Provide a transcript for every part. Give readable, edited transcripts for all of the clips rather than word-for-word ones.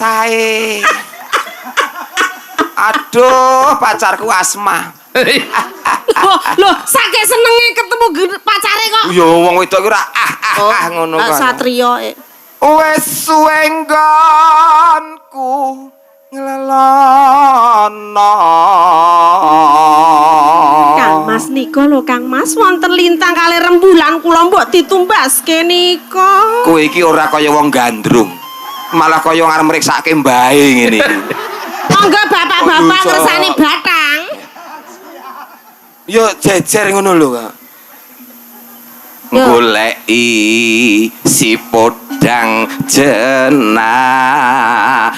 sae. Aduh, pacarku Asma. Loh, saking senenge ketemu pacare kok. Yo wong wedok ora ngono kok. Satrio. Wes suwe nggonku nglelono. Kang Mas nika lho Kang Mas wonten lintang kali rembulan kula mbok ditumbaske nika. Kowe iki ora kaya wong gandrung. Malah kaya arep mriksake mbahe ngene iki. Monggo bapak-bapak ngersani batang. Yo jejer ngono lho, Kak. Goleki si podang jenah.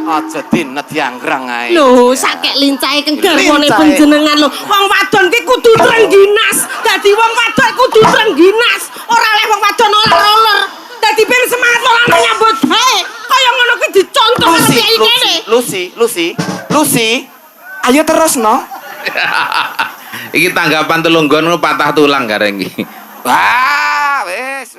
Aja dinet yanggrang ae. Lho, sakek lincahe keng garwane panjenengan lho. Wong wadon ki kudu trengginas. Dadi wong wadon kudu trengginas. Ora oleh wong wadon oler-oler. Dadi ben semangat lan nyambut gawe. Kaya ngono ki dicontoh karo piye kene. Lucy. Ayo terus no. Iki tanggapan telunggon patah tulang gareng iki. Wah, wis.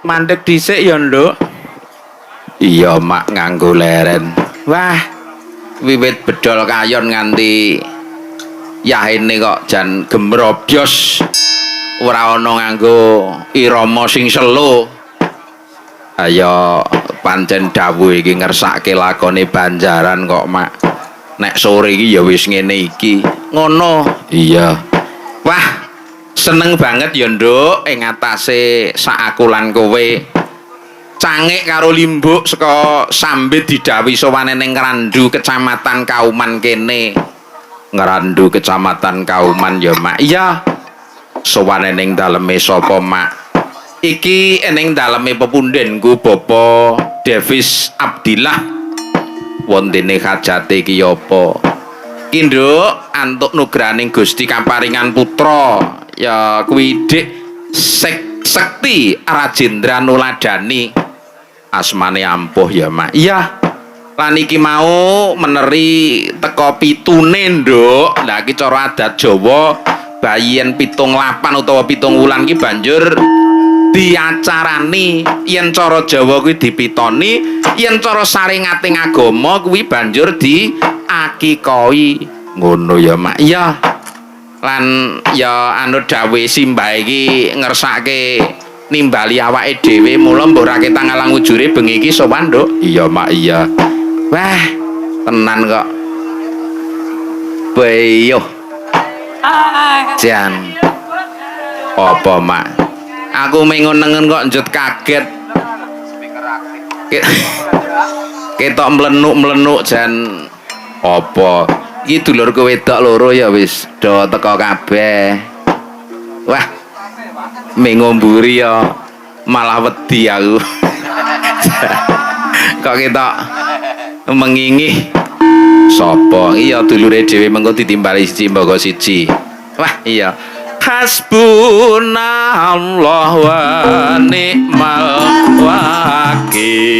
Mandek dhisik ya, Nduk. Iya mak nganggo leren. Wah, wiwit bedol kayon nganti yahene kok jan gemrobyos. Ora ana nganggo irama sing selo. Ayo pancen dawuh iki ngersake lakone Banjaran kok mak. Nek sore iki ya wis ngene iki. Ngono. Iya. Wah, seneng banget ya nduk ing atase sak aku lan kowe. Cangik karo limbuk saka sambit didhawuhi sowane ning Ngrandu Kecamatan Kauman kene. Ngrandu Kecamatan Kauman ya mak. Iya. Sowane ning daleme sapa mak? Iki ning daleme pepundhenku Bapak Davis Abdillah. Wontene hajate iki apa? Ki nduk antuk nugraning Gusti Kaparingan putra ya kuwi Dik Sekti Rajendra Nuladani. Asmane ampuh ya mak. Iya. Lan iki mau meneri teka pitune nduk. Lah iki cara adat Jawa bayi yen 78 utawa 7 wulan ki banjur diacarani. Yen cara Jawa kuwi dipitoni, yen cara saringating agama kuwi banjur diakikahi. Ngono ya mak. Iya. Lan ya anu dawuh simbah iki ngersake nimbali awake dhewe mula mborake tanggalang ujure bengi iki sowan nduk. Iya mak iya. Wah, tenan kok. Beyo. Jan. Apa mak? Aku mengon-nengen kok njut kaget. Ketok mlenuk-mlenuk jan apa? Iki dulurku wedok loro ya wis do teko kabeh. Wah. Mengomburi ya malah wedi aku. Kok ketok mengingih. Sapa? Iya dulure dhewe mengko ditimbali siji mboko siji. Wah, iya. Hasbunallah wa ni'mal wakil.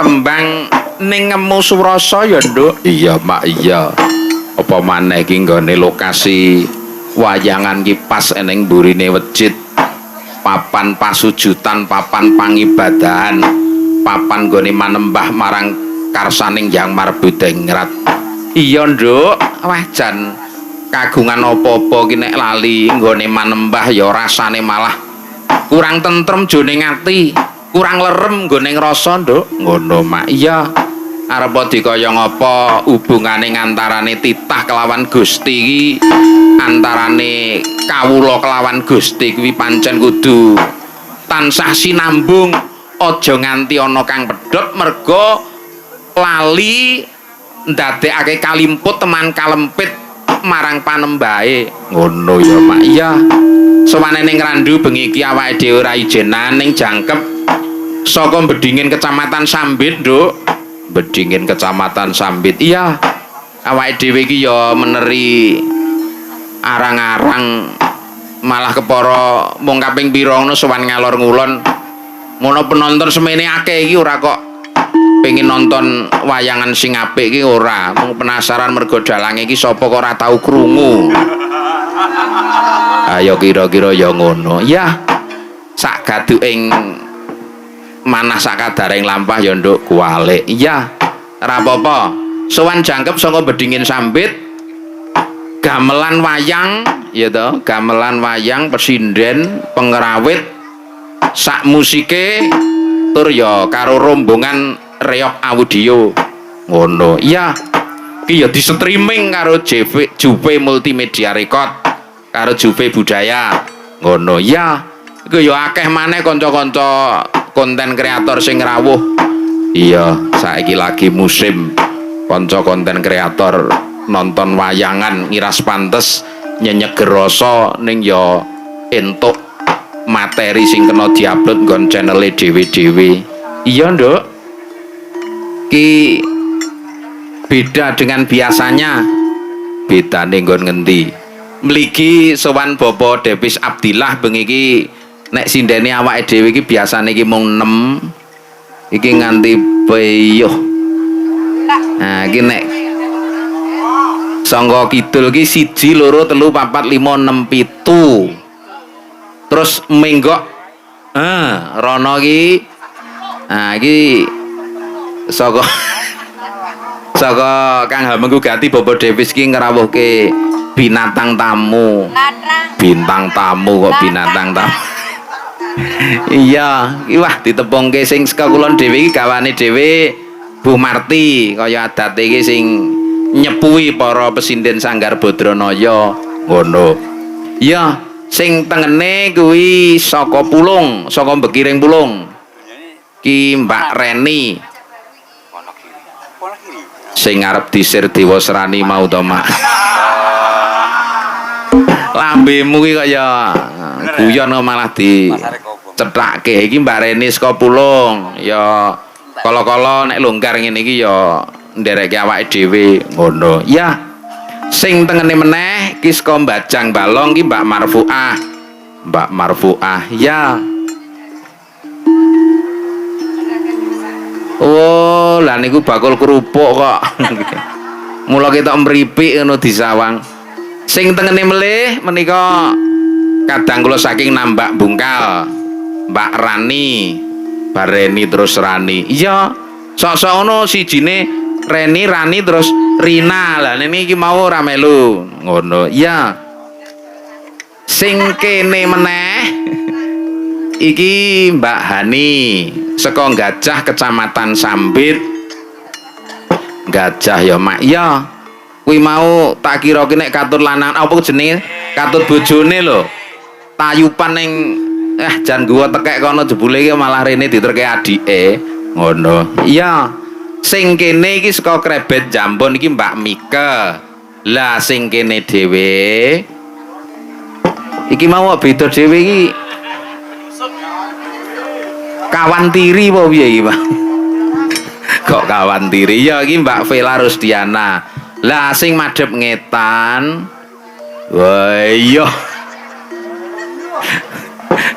kembang ning ngemu Surasa ya, Nduk. Iya, Mak, iya. Apa maneh iki nggone lokasi wayangan ki pas eneng burine wejit. Papan pasujutan, papan pangibadahan, papan nggone manembah marang karsaning Hyang Marbudengrat. Iya, Nduk. Wah, jan kagungan apa-apa ki nek lali nggone manembah ya rasane malah kurang tentrem jroning ati, kurang lerem nggone ngrasa, Nduk. Ngono, Mak. Iya. Arep dikaya ngapa hubungane antarane titah kelawan Gusti iki, antarane kawula kelawan Gusti kuwi pancen kudu tansah sinambung, aja nganti ana kang pedhot merga lali ndadekake kalimput teman kalempit marang panembahe. Ngono ya, Mak. Iya. Sowane ning Randu bengi iki awake dhewe ora ijenan ning jangkep saka Bedingin Kecamatan Sambit, Nduk. Bedingin Kecamatan Sambit. Iya. Awake dhewe iki ya meneri arang-arang malah kepara mung kaping pira ngono sowan ngalor ngulon. Ngono penonton semene akeh iki ora kok pengen nonton wayangan sing apik iki ora, mung penasaran mergo dalange iki sapa kok ora tau krungu. Ayo kira-kira ya ngono. Ya. Sak gaduking manah sakadaring lampah ya, Nduk, kualik. Iya. Ora apa-apa. Sowan jangkep saka Bedingin Sambit gamelan wayang ya to, gamelan wayang pesinden pengerawit sak musike tur ya karo rombongan reok audio. Ngono. Iya. Iki ya di streaming karo Juve Multimedia Record karo Juve Budaya. Ngono. Iya. Iku ya akeh maneh kanca-kanca konten kreator sing rawuh. Iya, saiki lagi musim kanca konten kreator nonton wayangan ngiras pantes nyenyeger rasa ning ya entuk materi sing kena diupload nggon channele dhewe-dhewe. Iya, Nduk. Ki beda dengan biasanya. Bedane nggon ngendi? Mligi sowan Bapak Depis Abdillah bengi iki nek sindene awake dhewe iki biasane iki mung 6 iki nganti peyuh. Nah, iki nek sangka kidul iki 1 2 3 4 5 6 7. Terus menggok rono iki iki saka saka Kang Hamengku Gati Bapak Depis iki ngrawuhke binatang tamu. Bintang tamu kok binatang tamu. Iya, wah ditepungke sing saka kulon dhewe iki gawane dhewe Bu Marti kaya adate iki sing nyepuhi para pesinden Sanggar Badranaya. Ngono. Iya, sing tengene kuwi saka Pulung, saka Bekiring Pulung. Ki Mbak Reni. Sing arep disir Dewa Serani mau to, Mak. Lambemu ki kaya guyon malah di cethake. Iki Mbak Reni saka Pulung. Ya kala-kala nek longgar ngene iki ya ndereke awake dhewe ngono. Ya. Sing tengene meneh ki saka Bajang Balong ki Mbak Marfuah. Mbak Marfuah. Ya. Oh, lah niku bakul kerupuk kok. Mula ketok mripik ngono disawang. Sing tengene melih menika kadang kula saking Nambak Bungkal. Mbak Rani, Bareni terus Rani. Iya, sok-sok ngono sijine Reni Rani terus Rina. Lah niki mau ora melu. Ngono. Iya. Sing kene meneh iki Mbak Hani saka Gajah Kecamatan Sambit. Gajah ya, Mak. Iya. Kuwi mau tak kira ki nek katut lanang apa jenenge? Katut bojone lho. Tayupan ning jan gua tekek kono jebule iki malah rene diterke adike. Ngono. Iya. Sing kene iki saka Krebet Jambon iki Mbak Mike. Lah sing kene dhewe iki mau beda dhewe iki. Kawan tiri apa piye iki, Pak? Kok kawan tiri? Ya iki Mbak Vela Rusdiana. Lah sing madhep ngetan. Wah iya.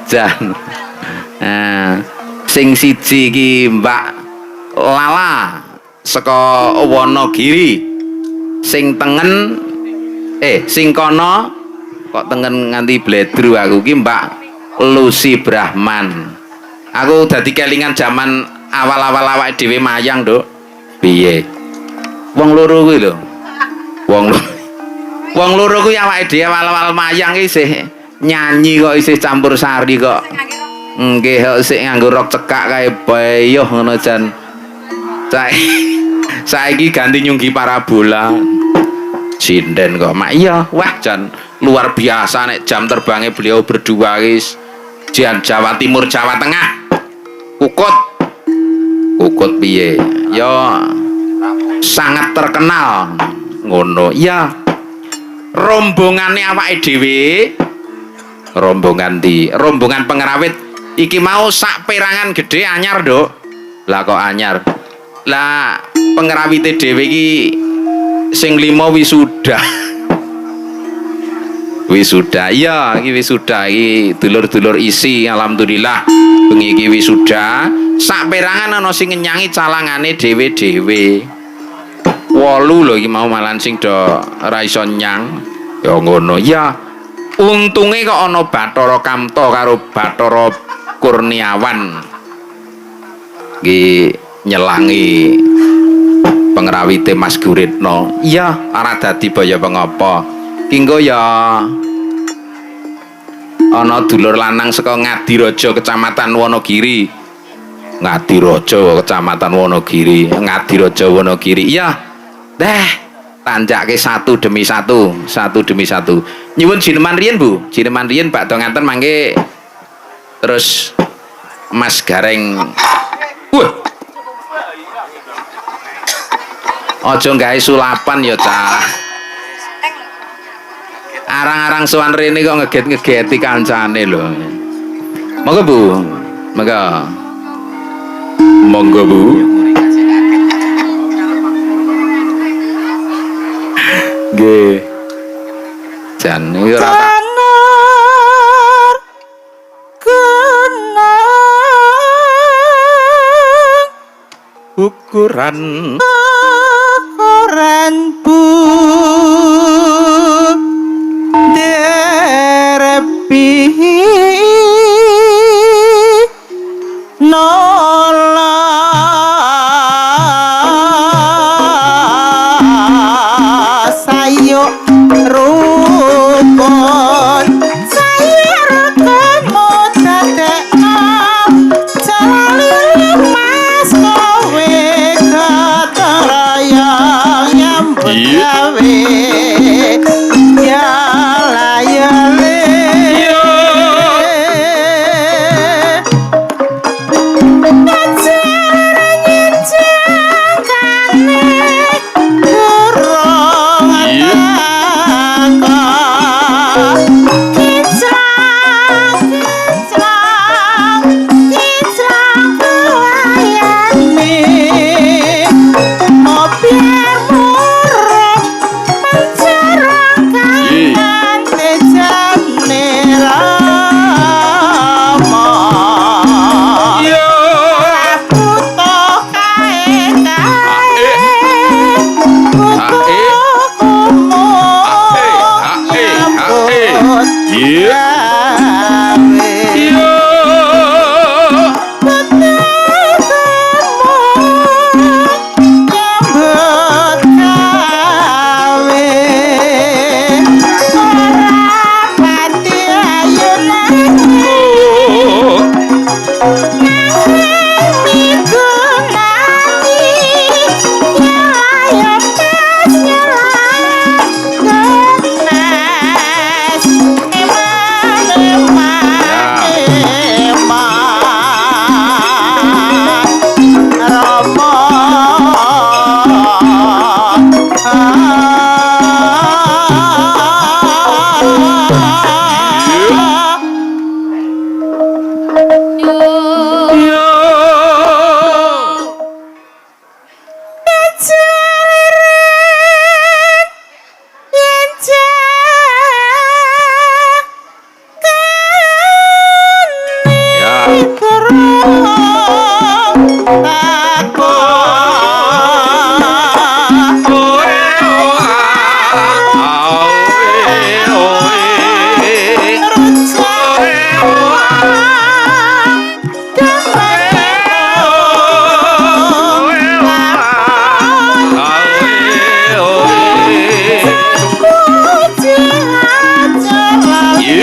Jan. Sing siji iki Mbak lala saka Wonogiri sing tengen sing kono kok tengen nganti bledru aku ki Mbak Lucy Brahman. Aku dadi kelingan zaman awal-awal awake dhewe mayang, Nduk. Piye? Wong loro kuwi lho. Wong loro kuwi awake dhewe awal-awal mayang ki isih nyanyi kok isih campur sari kok. Nggih, kok isih nganggo rok cekak kae bayoh ngono jan. Saiki ganti nyunggi parabola. Sinden kok mak iya, wah jan luar biasa nek jam terbangnya beliau berdua guys. Jan Jawa Timur Jawa Tengah. Kukut piye? Ya sangat terkenal ngono. Ya rombongane awake dhewe. Rombongan Pengerawit iki mau sak perangan gede anyar, Nduk. Lah kok anyar? Lah pengerawite dhewe iki sing 5 wisuda. Wisuda, iya iki wisuda iki dulur-dulur isi alhamdulillah bengi iki wisuda. Sak perangan ana sing ngenyangi calangane dhewe-dhewe. 8 lho iki mau malan sing do ora iso nyang. Ya ngono. Ya untunge kok ana Bathara Kamto karo Bathara Kurniawan. Iki nyelangi pengrawite Mas Guritno. Iya, ora dadi baya pengapa. Kinggo ya ana dulur lanang saka Ngadiraja Kecamatan Wonogiri. Ngadiraja Kecamatan Wonogiri, Ngadiraja Wonogiri. Iya. Tanjake satu demi satu. Nyuwun jineman riyen, Bu. Jineman riyen bakda ngaten mangke. Terus Mas Gareng. Aja gawe sulapan ya, Cah. Arang-arang sowan rene kok ngeget-ngegeti kancane lho. Monggo, Bu. Monggo, Bu. Nggih. Jan iki ora tak ukuran bu derepi nola sayo rukun modadek jalali mas kowe ketelan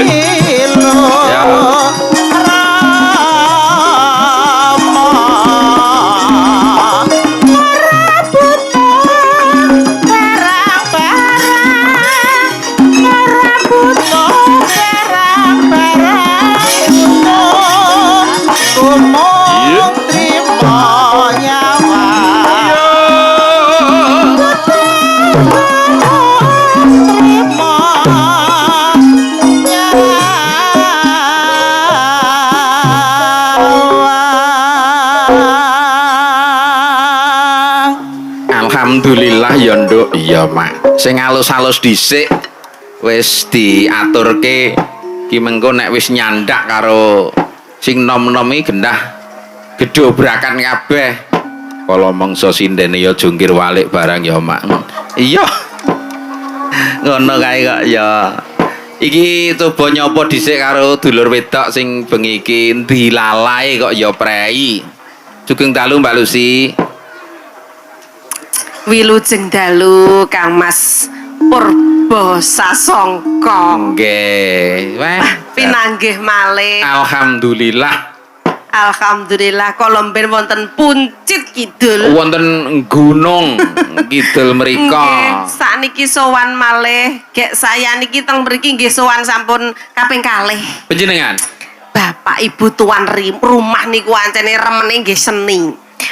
Ya. Alhamdulillah ya nduk, iya mak. Sing alus-alus dhisik wis diaturke ki mengko nek wis nyandak karo sing nom-nom iki gendah gedobrakan kabeh. Kala mangsa sindene ya jungkir walik barang ya mak. Iya. Ngono kae kok ya. Iki coba nyopo dhisik karo dulur wedok sing bengi iki dilalae kok ya prei. Sugeng dalu Mbak Lucy. Wilujeng dalu Kang Mas Purba Sasongko. Nggih. Wah, Pinanggih malih. alhamdulillah. Alhamdulillah kala mben wonten Puncit Kidul. Wonten gunung kidul Nggih, mriko. sakniki sowan malih. Gek saya niki teng mriki nggih sowan sampun kaping kalih. Panjenengan? Bapak Ibu tuan rumah niku ancene remene nggih seni.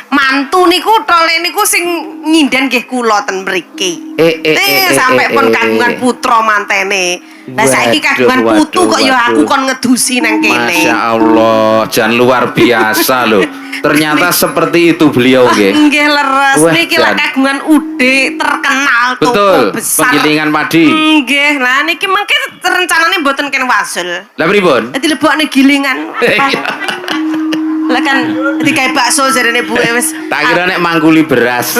Mantu niku tole niku sing nyinden nggih kula ten mriki. Sampai pun kagungan putra mantene. Lah saiki kagungan putu kok ya aku kon ngedusi nang kene. Masya Allah, jan luar biasa loh. Ternyata seperti itu beliau nggih. Nggih leres. Wah, Niki lak Jan. kagungan ude terkenal toko Betul, besar. penggilingan padi. Nggih. Lah niki mengke rencanane mboten ken wasul. Lah pripun? Dadi lebokne gilingan. Lah kan digawe bakso jarene Bu wis. Tak kira nek mangguli beras.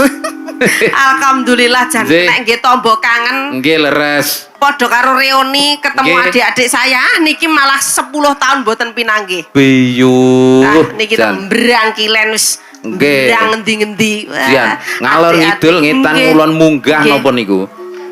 Alhamdulillah jan Nggih. nek nggih tombo kangen Nggih leres. padha karo reuni ketemu Nggih. adik-adik saya niki malah 10 tahun mboten pinanggih. Biyu. Nah, niki Jan. tembrang kilen wis Nggih. mbrang ngendi-ngendi. Wah, Jan, ngalor adik-adik, ngidul ngitan nggih. ngulon munggah Nggih. napa niku?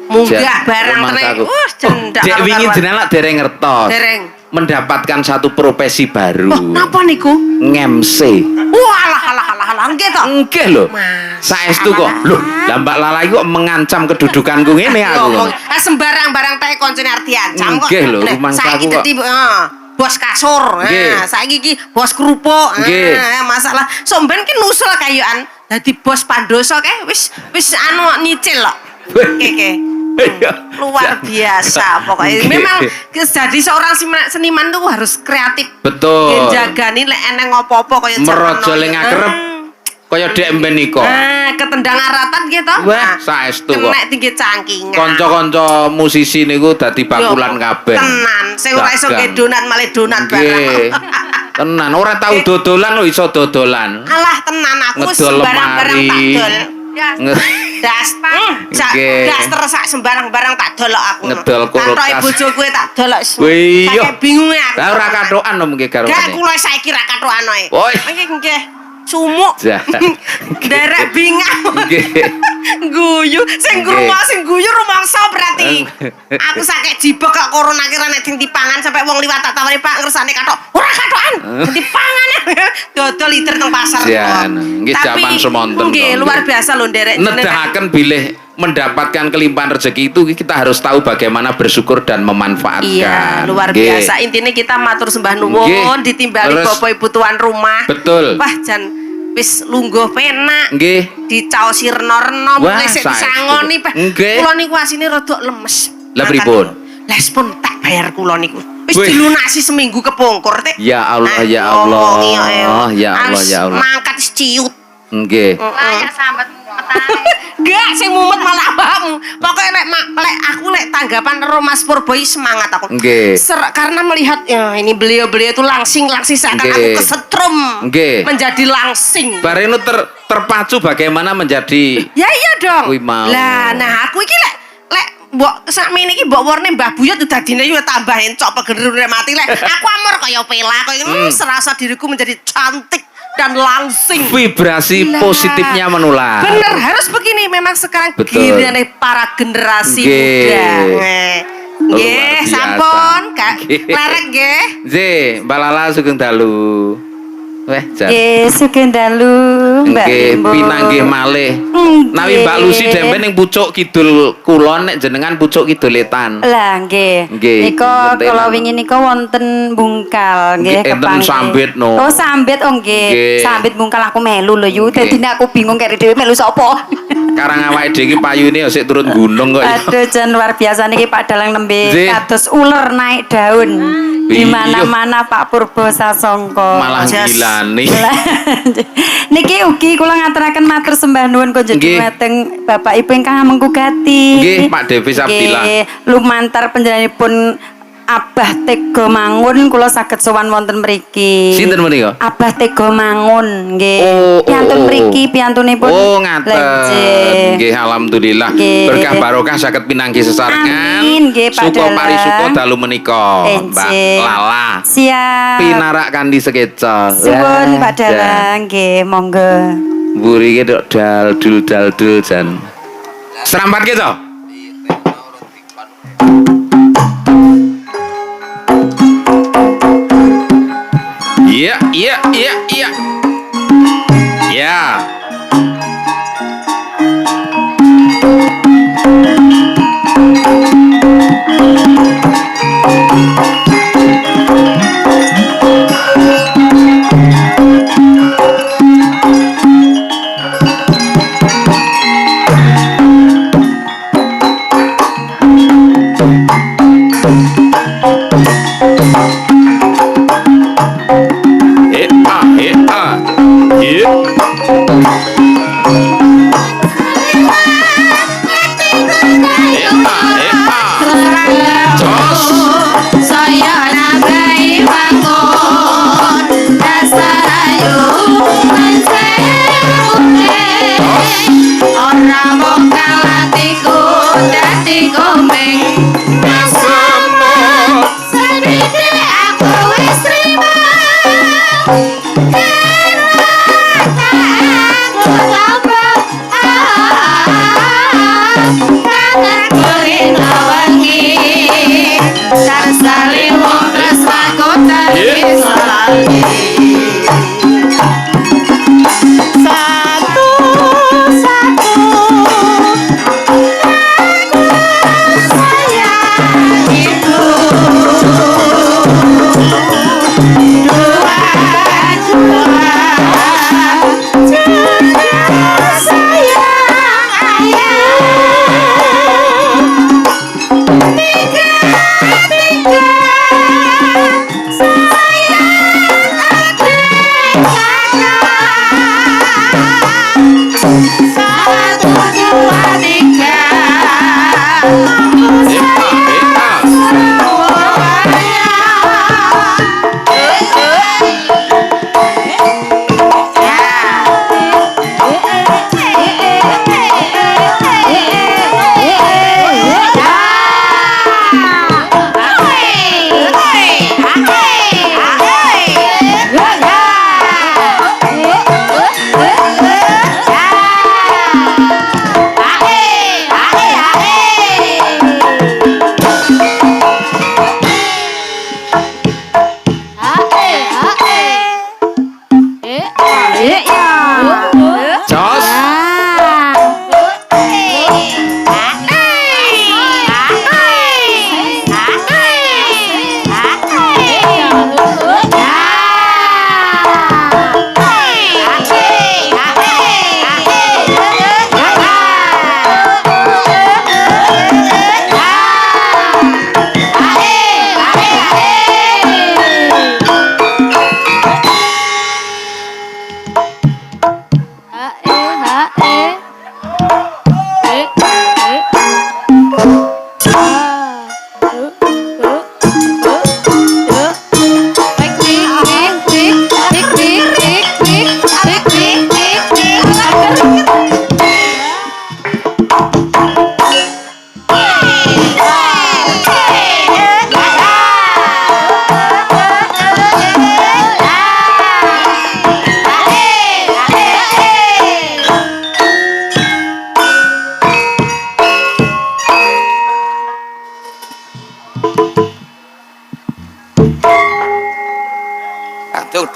Munggah Jan, barang rumangsaku. tenan. Cendak Dek wingi jenengan lak dereng ngertos. Dereng. Mendapatkan satu profesi baru. Loh, napa niku? Ngemse. Walah alah nggih to. Nggih lho. Mas, Saestu kok. Loh, lah Mbak Lala iki kok mengancam kedudukanku ngene aku. Ngomong, sembarang barang teh koncone arti ancam kok. Nggih lho, Nah, rumangsaku saiki kok. dadi bos kasur. Nggih. Saiki iki bos kerupuk. Nggih. Masalah somben ki nusul kayuan dadi bos Pandoso kae wis anu nyicil kok. Oke. Luar biasa pokoknya. Nggih. Memang jadi seorang seniman tuh harus kreatif. Betul. Jagani lek eneng apa-apa kaya Merojo ling akrep kaya dek mben nika. ketendang aratan gitu. Wah, saestu kok. Kena tinggi cangkingan. Kanca-kanca musisi niku dadi bakulan kabeh. Tenan, sing ora iso Dagang. ge donat malah donat Nggih. barang. Tenan, ora tau dodolan lho iso dodolan. Alah tenan aku Ngedol sembarang-barang tak lemari. dol. Nggih. Daster sak sembarang-barang tak dolok aku. Ngedol kulkas. Katoke bojoku tak dolok. Wih, iya. Saking bingunge aku. Lah ora kathokan lho mengke Gak garwane. kula saiki ra kathokan ae. Woi. Nggih. Sumuk. Jah. Derek bingang. Nggih. Guyu, sing Nggih. guyu rumangsa berarti. Aku sakit jibek kok corona kira nek dipangan sampai wong liwat tak tawari Pak ngersane kathok. Ora kathokan. Dipangan. Dodol liter teng pasar. Jan, nggih Tapi, jaman semonten. Nggih, luar biasa lho nderek. Nedahaken bilih mendapatkan kelimpahan rezeki itu kita harus tahu bagaimana bersyukur dan memanfaatkan. Iya, luar Nggih. biasa. Intinya kita matur sembah nuwun, Nggih. ditimbali Terus- bapak ibu tuan rumah. Betul. Wah, jan wis lungguh penak. Nggih. Dicaosi reno-reno Wah, mulai sik saestu. disangoni Pak. Nggih. Kula niku asine rada lemes. Lah Makan pripun? niku. Lah pun tak bayar kula niku. Wis Wih. dilunasi seminggu kepungkur teh. Ya Allah, ya ngomong, Allah. Ya Allah, Harus ya Allah. Mangkat wis ciut. Nggih. Kayak sambat Gak sing mumet malah awakmu. Pokoke lek aku lek tanggapan karo Mas Purbo semangat aku. Nggih. Karena melihat ya, ini beliau-beliau itu langsing seakan Nggih. aku kesetrum Nggih. menjadi langsing. Bareno terpacu bagaimana menjadi Ya iya dong. Kuwi mau. Lah, nah aku iki lek mbok sakmene iki mbok warne Mbah Buyut dadine yo tambah encok pegerune mati lek. Aku amur kaya pela kaya serasa diriku menjadi cantik dan langsing. vibrasi Lah. positifnya menular. Bener, harus begini. Memang sekarang Betul. giliran para generasi Nggih. muda. Nggih, sampun, Kak. Klerek nggih. Nggih, Mbak Lala sugeng dalu. Weh, jan. Nggih, sugeng dalu, Mbak Nggih, Limbo. pinanggih malih. Nggih. Nawi Mbak Lucy demben ning pucuk kidul kulon nek jenengan pucuk kidul etan. Lah nggih. Nggih, Nika wonten kala anu. wingi nika wonten bungkal nggih Nggih, enten kepanggih. sambit, no. Oh, sambit oh nggih. Nggih. Sambit bungkal aku melu lho yu. Nggih. Dadi nek aku bingung kare dhewe melu sapa. Karang awake dhewe iki payune ya sik turun gunung kok. ya. Aduh, jan luar biasa niki Pak Dalang nembe Nggih. kados uler naik daun. Di Iya. mana-mana Pak Purbo Sasongko. Malah Jas. gilani. Niki ugi kula ngaturaken matur sembah nuwun Nggih. konjenengan dhateng Bapak Ibu ingkang menggugati. Nggih, Pak Devi Sabdillah. Nggih, lumantar panjenenganipun Abah Tega Mangun kula saged sowan wonten mriki. Sinten menika? Abah Tega Mangun nggih. Oh, Piantun oh, oh. mriki piantunipun. Oh, ngaten. Lenjeh. Nggih, alhamdulillah. Nggih. Berkah barokah saged pinanggih sesarengan. Amin, nggih, Pak Suko Dalang. parisuko dalu menika, Mbak Enjeh. Lala. Siap. Pinarak kanthi sekeca. Suwun Wah, Pak Dalang nggih, monggo. jan. Mburi iki tok dal-dul jan. Serampat gitu. Iya, iya, iya, iya. Ya. Saya nabai bangun dasar ayu orang mau kalatiku dadi komeng sedikit aku wis terima karena tak aku coba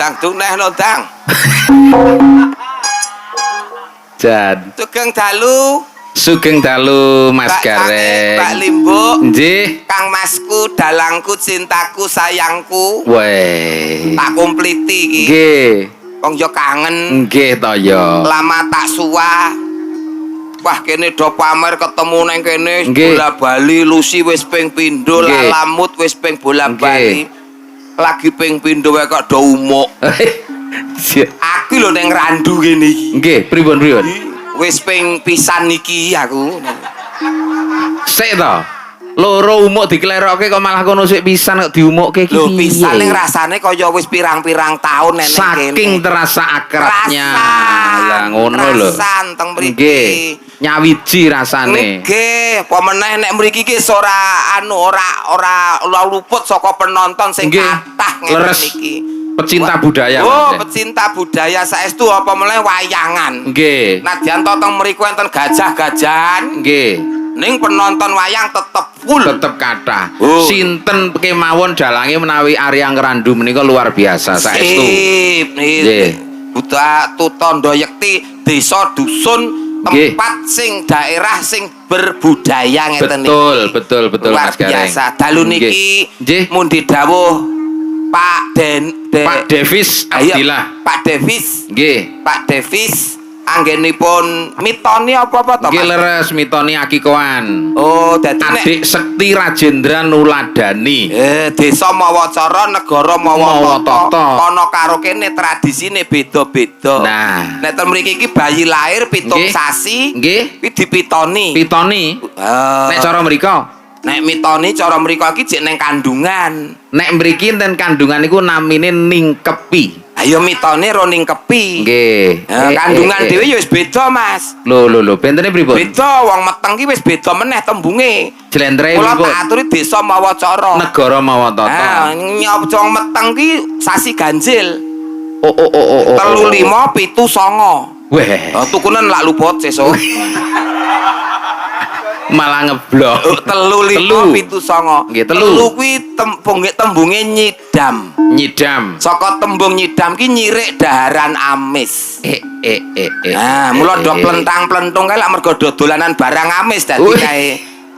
Dang tunehno Dang. Jan. Sugeng dalu. Sugeng dalu Mas Mbak Gareng. Mbak Limbuk. Nggih. Kang Masku, dalangku, cintaku, sayangku. Weh. Tak kompliti iki. Nggih. Wong yo kangen. Nggih to ya. Lama tak suwa. Wah kene do pamer ketemu nang kene Nggih. bola Bali, Lucy wis ping pindho, Nggih. Lalamut wis ping bola Nggih. Bali. Lagi ping pindho wae kok do umuk. Aku lho ning randu kene iki. Nggih, pripun? Wis ping pisan iki aku. Sik to. Loro umuk diklerokke kok malah kono sik pisan kok diumukke iki. Lho pisan ning rasane kaya wis pirang-pirang taun nenek kene. Saking terasa akrabnya. Rasa. Lah ngono lho. Rasan teng mriki. Nggih. Nyawiji rasane. Nggih, apa meneh nek mriki ki ora luput saka penonton sing Nggih. kathah Leres. niki. Pecinta budaya. Oh, Mas. pecinta budaya saestu apa meneh wayangan. Nggih. Nadyan to teng mriku enten gajah-gajahan, Nggih. ning penonton wayang tetep full. Tetep kathah. Oh. Sinten kemawon dalange menawi Aryang Randu menika luar biasa saestu. Sip, Nggih. Buta Tutondo Yekti, desa dusun Nggih. tempat sing daerah sing berbudaya ngeten Betul luar Mas Gareng. biasa. Dalu niki Nggih. mundi dawuh Pak Pak Devis Ayo, Abdillah. Pak Devis. Nggih. Pak Devis anggenipun mitoni apa to? Nggih Mas? leres mitoni akikoan. Oh, dadi nek Adik Sekti Rajendra Nuladani. desa Mawacara negara Mawatata Mawatata. ana karo kene tradisine beda-beda. Nah. Nek ten mriki iki bayi lahir pitung Nggih. sasi, Nggih. kuwi dipitoni. Pitoni. Nek cara mriko. Nek mitoni cara mriko iki jek ning kandungan. Nek mriki enten kandungan niku namine ningkepi. Ayo mitone ro ning kepi. Nggih. Kandungan dhewe ya wis beda, Mas. Lho bentene pripun? Beda wong meteng ki wis beda meneh tembunge. Jlendrehe Kula pripun? tak aturi desa Mawacara. Negara Mawatata. Nyop wong meteng ki sasi ganjil. Oh. 35 79. Weh, Tukunen lak luput sesuk. malah ngeblok. 35 79. Nggih, telu. Telu kuwi tembunge nyidam. Nyidam. Saka tembung nyidam ki nyirik daharan amis. Nah, mula do plentang-plentung kae lak mergo dolanan barang amis dadi Wih. kae.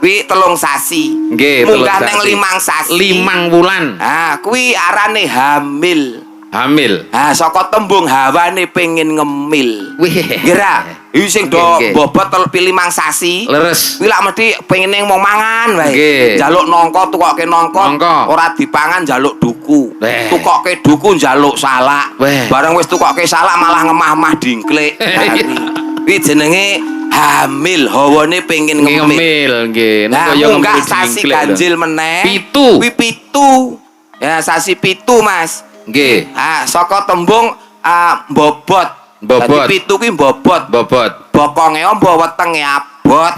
Kuwi 3 sasi. Nggih, Munggah telung ning sasi. 5 sasi. 5 wulan. Ah, kuwi arane hamil. Hamil. Ah, saka tembung hawane pengen ngemil. Wih. Kira, iki sing do Nggih, nggih. bobot 5 sasi. Leres. Kuwi lak mesti pengene mau mangan wae. Nggih. Njaluk nangka tukokke nangka, Nangka. ora dipangan njaluk duku. Weh. Tukokke duku njaluk salak. Weh. Bareng wis tukokke salak malah ngemah-emah dingklik. Nah, kuwi jenenge hamil, hawane pengen ngemil. Ngemil nggih. Nah, Kaya munggah ngemil sasi dingklik lho. ganjil meneh. Pitu. Kuwi pitu. Ya, sasi pitu, Mas. Nggih. Ah, saka tembung mbobot. Mbobot. Dadi pitu kuwi mbobot. Bobot. Bokonge ombo wetenge abot.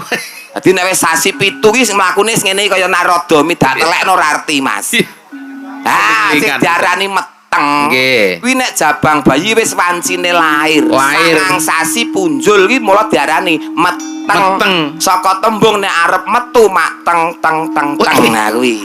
Dadi nek wis sasi pitu ki mlakune ngene kaya Narada dak telekno Rarti, Mas. Ah, sing Kan. diarani meteng. Nggih. Kuwi nek jabang bayi wis wancine lahir. Lahir. Sangang sasi punjul ki mula diarani meteng. Meteng. Saka tembung nek arep metu mak teng teng teng teng. Wih. Nah kuwi.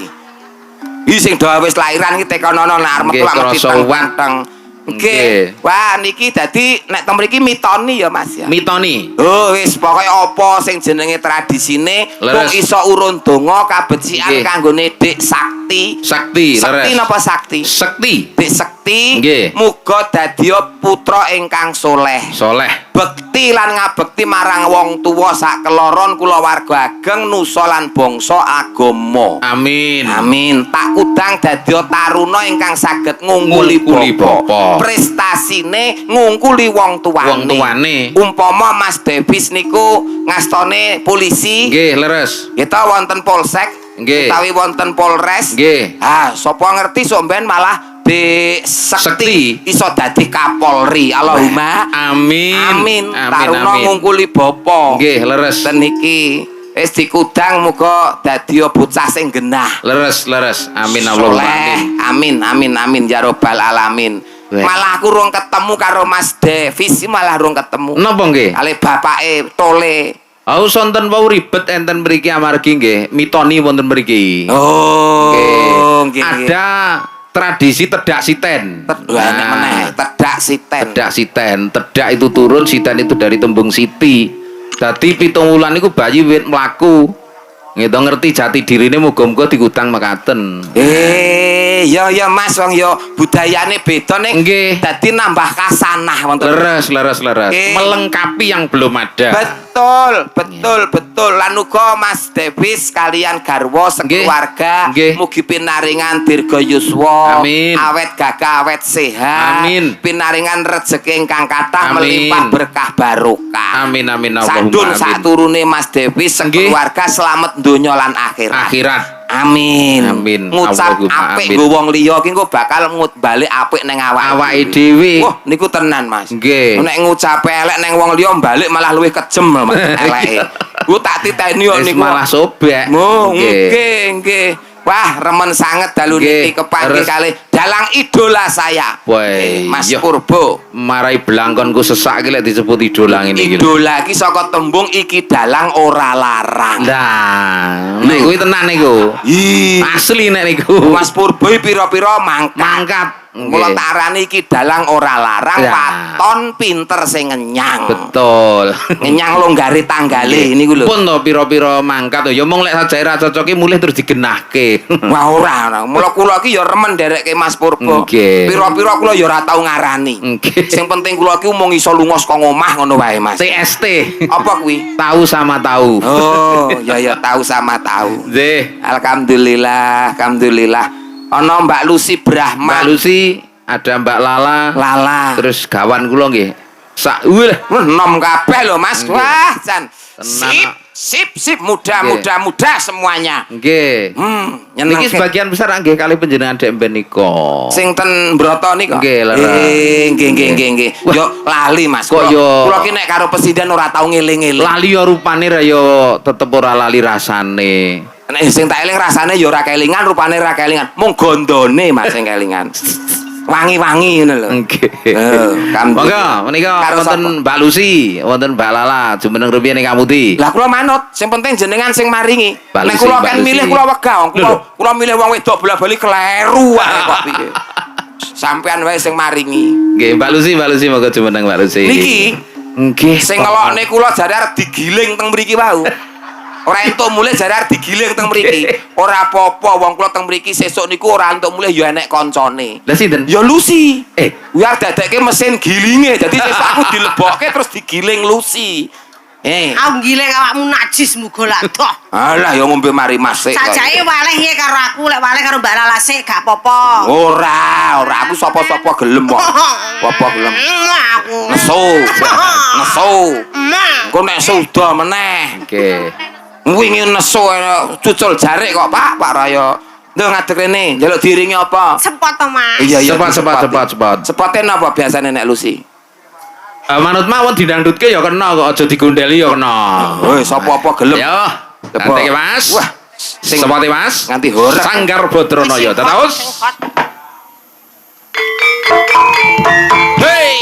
Iki sing do wis lahiran ki tekonono nek arep metu Nggih, lak mesti krasa teng uwat. teng. Nggih. Wah, niki dadi nek teng mriki mitoni ya, Mas ya. Mitoni. Oh wis pokoke apa sing jenenge tradisine Leres. wong iso urun donga kabecikan Nggih. kanggone Dik Sakti. Sakti, Sakti leres. napa Sakti? Sekti. Dik Sakti Nggih. muga dadya putra ingkang soleh. Soleh. Bekti lan ngabekti marang wong tuwa sak keloron kulawarga ageng nusa lan bangsa agama. Amin. Amin. Tak kudang dadya taruna ingkang saged ngungkuli Ngungkuli bapa. bapa. Prestasine ngungkuli wong tuwane. Wong tuwane. Umpama Mas Devis niku ngastone polisi, Nggih, leres. kita wonten polsek, Nggih. utawi wonten polres. Nggih. Ah, sapa ngerti sok mben malah Dik Sekti Sekti. iso dadi Kapolri. Allahumma Amin. amin. Taruna Amin. ngungkuli bapa. Nggih, leres. Ten iki wis dikudang muga dadi bocah sing genah. Leres. Amin Allahumma Soleh. amin. Amin ya robbal alamin. Weh. Malah aku rung ketemu karo Mas Devis, malah rung ketemu. Napa nggih? Ale bapake Tole. Aku sonten wau ribet enten mriki amargi nggih mitoni wonten mriki. Oh, nggih. Ada tradisi tedak siten. Enek meneh, tedak siten. Tedak siten, tedak itu turun, siten itu dari tembung siti. Dadi 7 wulan iku bayi wit mlaku. Gitu ngerti jati dirine muga-muga digutang mekaten. Ya Mas wong ya budayane beda ning Nggih. dadi nambah kasanah wonten. Leres. Oke. Melengkapi yang belum ada. Betul. Lan uga Mas Debis kalian garwa sekeluarga Nggih. mugi pinaringan dirga yuswa, Amin. awet gagah, awet sehat. Amin. Pinaringan rezeki ingkang kathah Amin. melimpah berkah barokah. Amin Allahumma Sadun amin. saturune Mas Debis sekeluarga selamat donya lan akhirat. Akhirat. Amin. Amin. Ngucap Allahumma apik amin. nggo wong liya ki engko bakal balik apik ning Awake dhewe. Wah, niku tenan, Mas. Nggih. Nek ngucap elek ning wong liya balik malah luwih kejem lho, Mas. Eleke. Ku tak titeni yo Wis niku. malah sobek. Oh, nggih. Wah, remen sanget dalu Nggih. niki kepanggih Terus- kalih dalang idola saya. Woi, Mas iya. Purbo. Marai belangkonku sesak iki lek disebut idola ngene iki. Idola iki saka tembung iki dalang ora larang. Nah, nek kuwi tenan niku. Ih, Asli nek niku. Mas Purbo pira-pira mangkat. Mangkat. Mula Nggih. tak arani iki dalang ora larang, Ya. waton pinter sing ngenyang. Betul. Ngenyang longgari tanggale niku lho. Pun to pira-pira mangkat to ya mung lek sajae ra cocoke mulih terus digenahke. Wah ora. Mula kula iki ya remen derekke Mas Purbo. Nggih. Pira-pira kula ya ora tau ngarani. Nggih. Sing penting kula iki mung iso lunga saka omah ngono wae, Mas. TST. Apa kuwi? Tahu sama tahu. Oh, ya tahu sama tahu. Nggih. Alhamdulillah. Ana Mbak Lucy Brahma. Mbak Lucy, ada Mbak Lala, Lala. terus gawan kula nggih. Sak wih. Nom kabeh lho, Mas. Nggih. Wah, Jan. Tenan, Sip, muda semuanya. Nggih. Nyeneng. Niki sebagian besar nggih kali panjenengan Dek Mben nika. Sing ten Broto nika. Nggih, Lara. Nggih. Wah. Yo lali, Mas. Kok yo- Kula ki nek karo presiden ora tau ngeling-eling. Lali ya rupane ra ya tetep ora lali rasane. Nek sing tak eling rasane yo ora kelingan, rupane ora kelingan. Mung gondone Mas sing kelingan. Wangi-wangi ngono lho. Nggih. Kan. Monggo menika Karo wonten Mbak Lucy, wonten Mbak Lala, jumeneng rupiah ning Kamuti. Lah kula manut, sing penting jenengan sing maringi. Mbak Nek Lucy, kula Mbak kan Lucy. milih kula wegah, Lho. kula milih wong wedok bola-bali kleru wae kok piye. Sampean wae sing maringi. Nggih, Mbak Lucy monggo jumeneng Mbak Lucy. Niki nggih. sing ngelokne kula jare arep digiling teng mriki wau. Ora entuk mulih jare arep digiling teng mriki. Ora apa-apa wong kula teng mriki sesuk niku ora entuk mulih ya enek koncone. Lah sinten? Ya Lucy. Biar dadekke mesin gilinge. Dadi sesuk aku dilebokke terus digiling Lucy. Aku ngileng awakmu najis muga ladoh. Alah ya ngombe mari masik. Sajake waleh ye karo aku, lek waleh karo Mbak Lala sik gak apa-apa. Ora aku sapa-sapa gelem kok. Apa gelem? Aku. Nesu. Engko nek suda meneh. Nggih. Wingi nesu cucul jarik kok, Pak Raya. Nduk ngadeg rene, njaluk diringi apa? Sepot to, Mas. Iya. Cepat. Sepoten apa biasane nek Lucy? Manut mawon didangdutke ya kena kok aja digondeli ya kena. Woi, sapa apa gelem? Ya. Coba. Nanti Mas. Wah, sing Sepote Mas. nganti horeg. Sanggar Badranaya. Terus. Hei.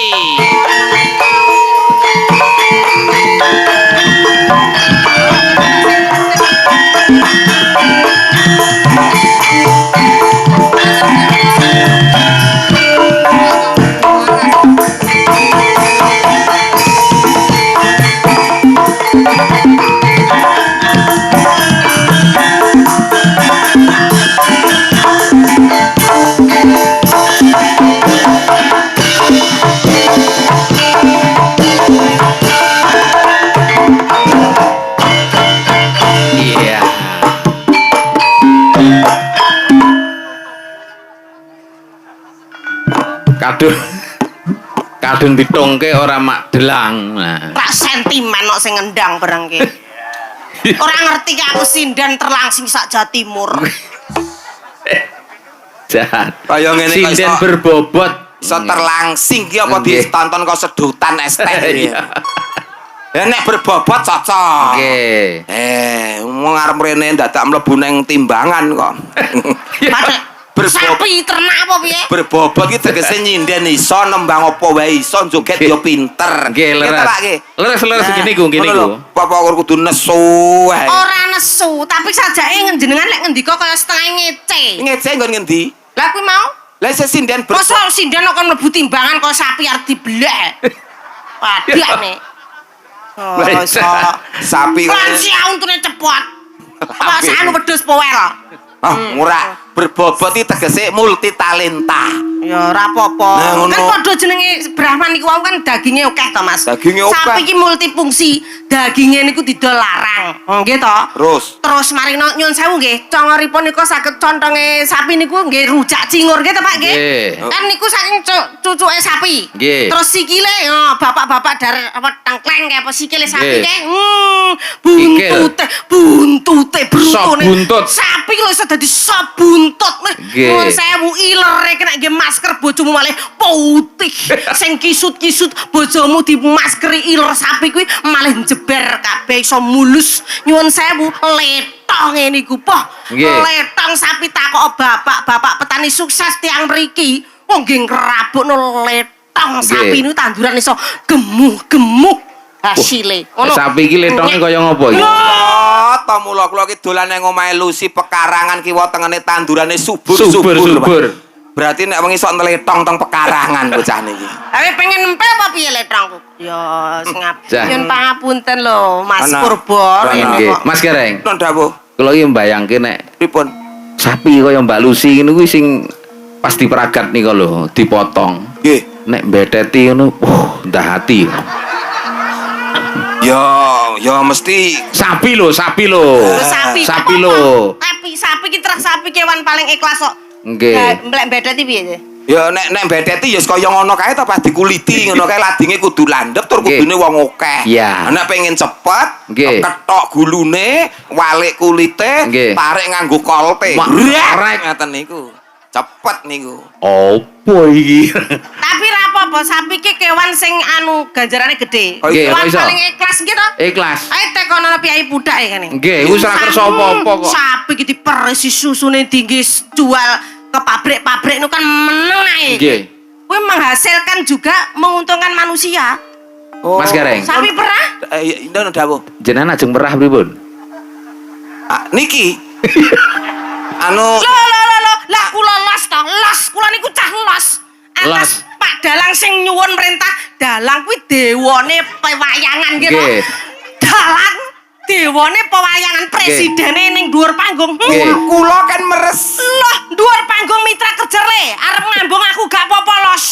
Iya. Kadung ditongke ora mak delang. Nah. Rak sentimen kok sing ngendang barang ki. Ora ngerti ki aku sindan terlangsing sak Jawa Timur. Jahat. Kaya ngene kok Sinden iso- berbobot. Iso terlangsing ki apa Nggih. ditonton kok sedutan es teh. Iya. Ya nek berbobot cocok. Nggih. Wong arep mrene dadak mlebu ning timbangan kok. Padahal sapi ternak apa piye? Berbobot ki tegese nyinden iso nembang apa wae iso joget yo pinter. Nggih, Kita, leres. Pak, nggih. Leres Nah, gini ku. ngono lho, Apa kudu nesu wae. Ora nesu, tapi sajake njenengan lek ngendika kaya setengah ngece. Ngece nggon ngendi? Lah kuwi mau Lah sesinden Masa sinden kok mlebu timbangan kok sapi arep diblek. Padane. Oh, iso. sapi Lan siau untune cepot. Apa sanu wedhus powel. murah berbobot iki tegese multi talenta. Ya ora apa-apa. Nah, ngono. Kan padha jenenge Brahman iku wau kan daginge akeh to, Mas. Daginge akeh. Sapi iki multifungsi, daginge niku didol larang. Nggih to? Terus mari nyun sewu nggih, congoripun niku saged contonge sapi niku nggih rujak cingur nggih to, Pak nggih. Kan niku saking cucuke sapi. Nggih. Terus sikile bapak-bapak dar apa tengkleng kayak apa sikile sapi Nggih. kayak buntute Sop brutune. buntut. Sapi lho iso dadi sop buntut. Nggih. Nyun sewu ilere kena nggih masker bojomu malih putih sing kisut-kisut bojomu di maskeri iler sapi kuwi malih jeber kabeh iso mulus nyuwun sewu letong niku poh Nggih. letong sapi takok bapak petani sukses tiang mriki wong nggih ngrabukno letong sapi niku tanduran iso gemuh-gemuh hasile ngono Sapi iki letonge kaya ngopo iki? Oh, to mula kula ki dolan nang omahe Lucy pekarangan kiwa tengene tandurane subur. Subur. Berarti nek wengi sok nletong teng pekarangan bocah niki. Awe pengen empe apa piye letongku? Ya ngap. Jah. Nyun pangapunten lho, Mas Ana. Purba. Nggih. Mas Gereng, Non dawuh. kula iki mbayangke nek Pripun? sapi kaya Mbak Lucy ngono kuwi sing pas diperagat nika lho, dipotong. Nggih. Nek mbeteti ngono, ndah hati. Ya mesti Sapi lho. Sapi lho. Sapi ki terus sapi kewan paling ikhlas kok. Nggih. Mlek bedeti piye? ya nek mbedeti ya kaya ngono kae to pas dikuliti ngono kae ladinge kudu landhep tur Nggih. kudune wong akeh. Iya. Nek pengen cepet, Nggih. ketok gulune, walik kulite, Nggih. tarik nganggo kolte. Rek. Rek ngaten niku. Cepet niku. Opo iki? Tapi ra apa-apa, sapi ki kewan sing anu ganjarane gede. Oh, Nggih, Kewan kok iso? paling ikhlas iki to. Ikhlas. Ayo tekono piyai budake kene. Nggih, wis ora kersa apa-apa kok. Sapi ki diperisi susune tinggi jual ke pabrik-pabrik itu kan meneng ae. Nggih. Kuwi menghasilkan juga menguntungkan manusia. Oh. Mas Gareng. Sapi perah? Ndono dawuh. Jenengan ajeng merah pripun? Niki. Anu Loh, lah kula los kula niku cah los. Atas Pak Dalang sing nyuwun perintah, Dalang kuwi dewane pewayangan gitu. Nggih. Dalang dewane pewayangan presidene ning dhuwur panggung. Nggih. kula kan meres. Loh, dhuwur panggung mitra kerja le. Arep ngambung aku gak apa-apa los.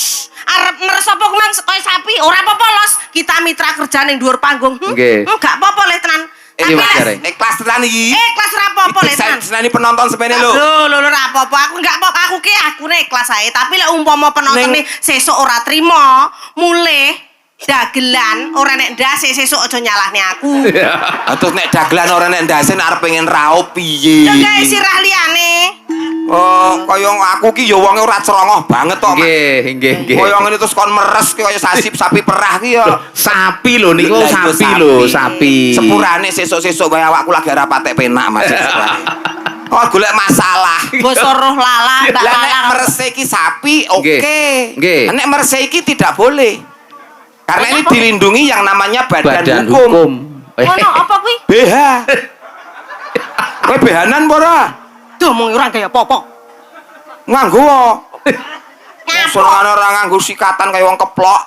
Arep meres apa kuman kaya sapi, ora apa-apa los. Kita mitra kerja ning dhuwur panggung. Nggih. Gak apa-apa le tenan. Iki Mas Gareng. Ikhlas tenan iki. Kelas ora apa-apa le tenan. Senani penonton sepene lho. Lho ora apa-apa. Aku enggak apa-apa. Aku ki akune kelas ae. Tapi lek umpama penonton sesuk ora trima, mulih dagelan ora nek ndase sesuk aja nyalahne aku. Terus nek dagelan ora nek ndase nek arep pengen raup piye? Ya gawe sirah liyane. Oh, kaya aku ki ya wonge ora cerongoh banget kok. Nggih. Kaya ngene terus kon meres ki kaya sapi perah ki ya. Sapi lho niku Lah, iya, sapi lho, sapi. Sepurane sesuk-sesuk wae awakku lagi ora patek penak Mas. Oh, golek masalah. Basa roh lala, mbak Lah nek lala. merese iki sapi oke. Nggih. Nek merese iki tidak boleh. Karena ini dilindungi yang namanya badan, Badan hukum. Ono apa kuwi? BH. Kowe behanan apa ora? Domong ora kaya apa-apa. Nganggo wae. Ngapa? Senengane ora nganggo sikatan kaya wong keplok.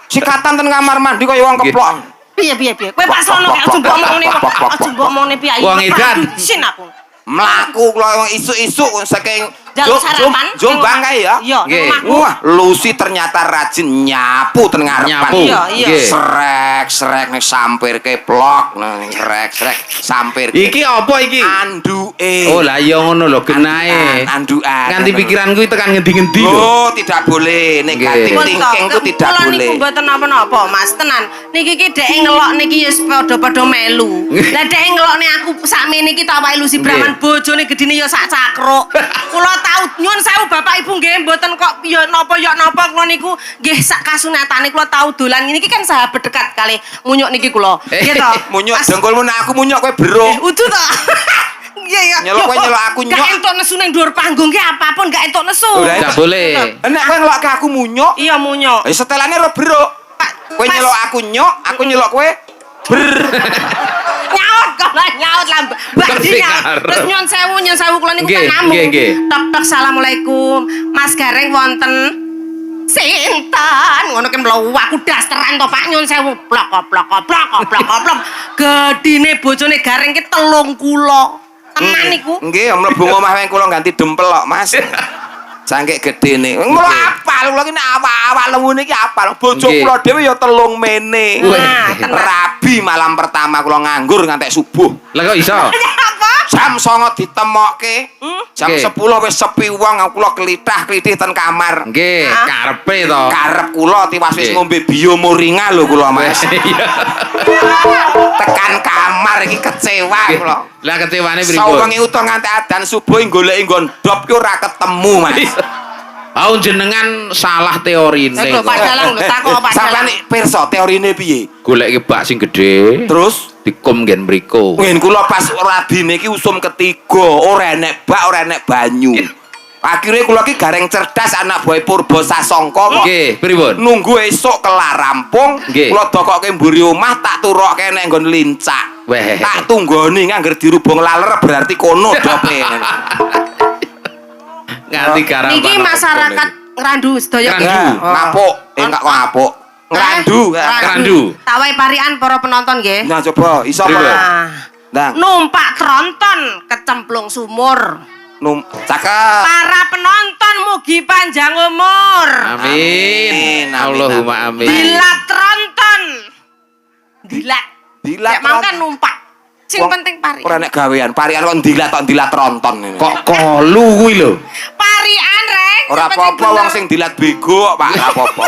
Sikatan ten kamar mandi kaya wong keplok. Piye? Kowe pas ono kaya aja mbok omongne kok. Aja mbok omongne piye. Wong edan. Sin aku. Mlaku kula isuk-isuk saking Jaluk sarapan. Jombang kae ya. Iya, Nggih. omahku. Wah, Lucy ternyata rajin nyapu ten ngarepan. Nyapu. Iya. Nggih. Srek nek sampirke plok, nek srek sampir. Iki apa iki? Anduke. Oh lah ya ngono lho genahe. Andukan. Nganti pikiran kuwi tekan ngendi-ngendi lho. Oh, tidak boleh. Negatif Nggih. thinking ku tidak Kula boleh. niku mboten napa-napa, Mas. Tenan. Niki ki dhek ngelok niki ya padha-padha melu. Lah dhek ngelokne aku sakmene iki tak wae Lucy Brahman bojone gedine ya sak cakruk. Kula tau nyuwun sewu Bapak Ibu nggih mboten kok ya napa kula niku nggih sak kasunatane kula tau dolan niki kan sahabat dekat kali munyuk niki kula. Nggih to. Munyuk Pas- dengkulmu nek aku munyuk kowe beruk. Udu to. Iya ya. Nyelok kowe nyelok aku nyok. Gak entuk nesu ning dhuwur panggung ki apapun gak entuk nesu. Ora Enggak boleh. Nek kowe ngelokke aku munyuk, Iya munyuk. setelane ro beruk. Kowe Pas- nyelok aku nyok, aku nyelok kowe ber. Nyaut Lah nyaut lah Badi nyaut. Terus nyun sewu kula niku Nggih, tamu. nggih, nggih. Tok assalamualaikum. Mas Gareng wonten sinten ngono ki mluwak aku dasteran to Pak nyun sewu plok. Gedine bojone Gareng ki 30. Tenan niku. Nggih, mlebu omah weng kula ganti dempel kok, Mas. Sangke gedene. Kula apal kula ki nek awak-awak lembune iki apal. Bojo Nggih. kula dhewe ya telung mene. Wah, Rabi malam pertama kula nganggur ngantek subuh. Lah kok iso? Apa? Jam 09.00 ditemokke. Jam Nggih. 10 wis sepi wong kula klithah-klithih ten kamar. Nggih, karepe to. Karep kula tiwas wis Nggih. ngombe biomoringa lho kula, Mas. Iya. Tekan kamar iki kecewa kula. Lah kecewane Sawengi pripun? utuh nganti adan subuh goleki nggon ndop ki ora ketemu, Mas. Oh jenengan salah teorine. Lho Pak Dalang lho takok Pak Sampeyan Dalang. iki pirsa teorine piye? Goleki bak sing gedhe. Terus dikum nggen mriku. ngene kula pas radine iki usum ketiga, ora enek bak, ora enek banyu. Akhirnya kula ki gareng cerdas anak buah Purba Sasongko kok. Nggih, pripun? Nunggu esuk kelar rampung, Nggih. kula dokokke mburi omah tak turokke nek nggon lincak. Weh. Tak tunggoni ngangger dirubung laler berarti kono dope. Nganti garapan. Niki masyarakat Ngrandu sedaya. Ngrandu. Ya, ngapuk, enggak kok ngapuk. Ngrandu. Ngrandu. Tawai parian para penonton nggih. Nah coba iso Pripun? apa? Nah, Nah, numpak tronton kecemplung sumur. cakep. Para penonton mugi panjang umur. Amin. Amin, Allahumma amin. Dilat tronton. Dilat. Dilat Nek mangkan tronton. numpak. Sing Wong- penting parian. Ora nek gawean, parian kok dilat ronton ini. Kok kolu kuwi lho. Parian rek. Ora sing penting apa-apa wong bener. sing dilat bego kok, Pak. Ora apa-apa.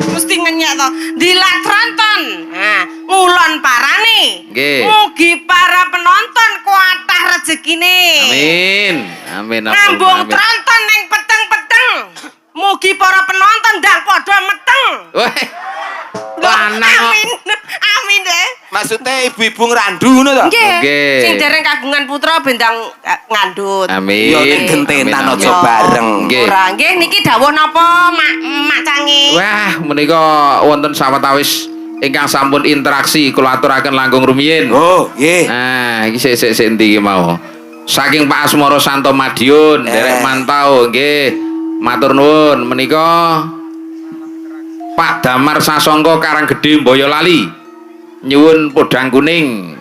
Mesti ngenyek to. Dilat tronton. Nah, ngulon parane. Nggih. Mugi para penonton kuatah rezekine. Amin. Amin. Ngambung tronton ning peteng-peteng. Mugi para penonton ndang padha meteng. Weh. Lanang kok. Amin. Amin deh. Maksudnya ibu-ibu ngrandu ngono to? Nggih. Nggih. Sing dereng kagungan putra bendang ngandut. Amin. Ya ning gentenan Amin, aja amin. bareng. Nggih. Ora nggih niki dawuh napa Mak Cangi? Wah, menika wonten sawetawis ingkang sampun interaksi kula aturaken langkung rumiyin. Oh, nggih. Nah, iki sik endi iki mau. Saking Pak Asmara Santo Madiun, derek mantau nggih. Matur nuwun menika Pak Damar Sasongko Karanggedhe Boyolali. Nyuwun podang kuning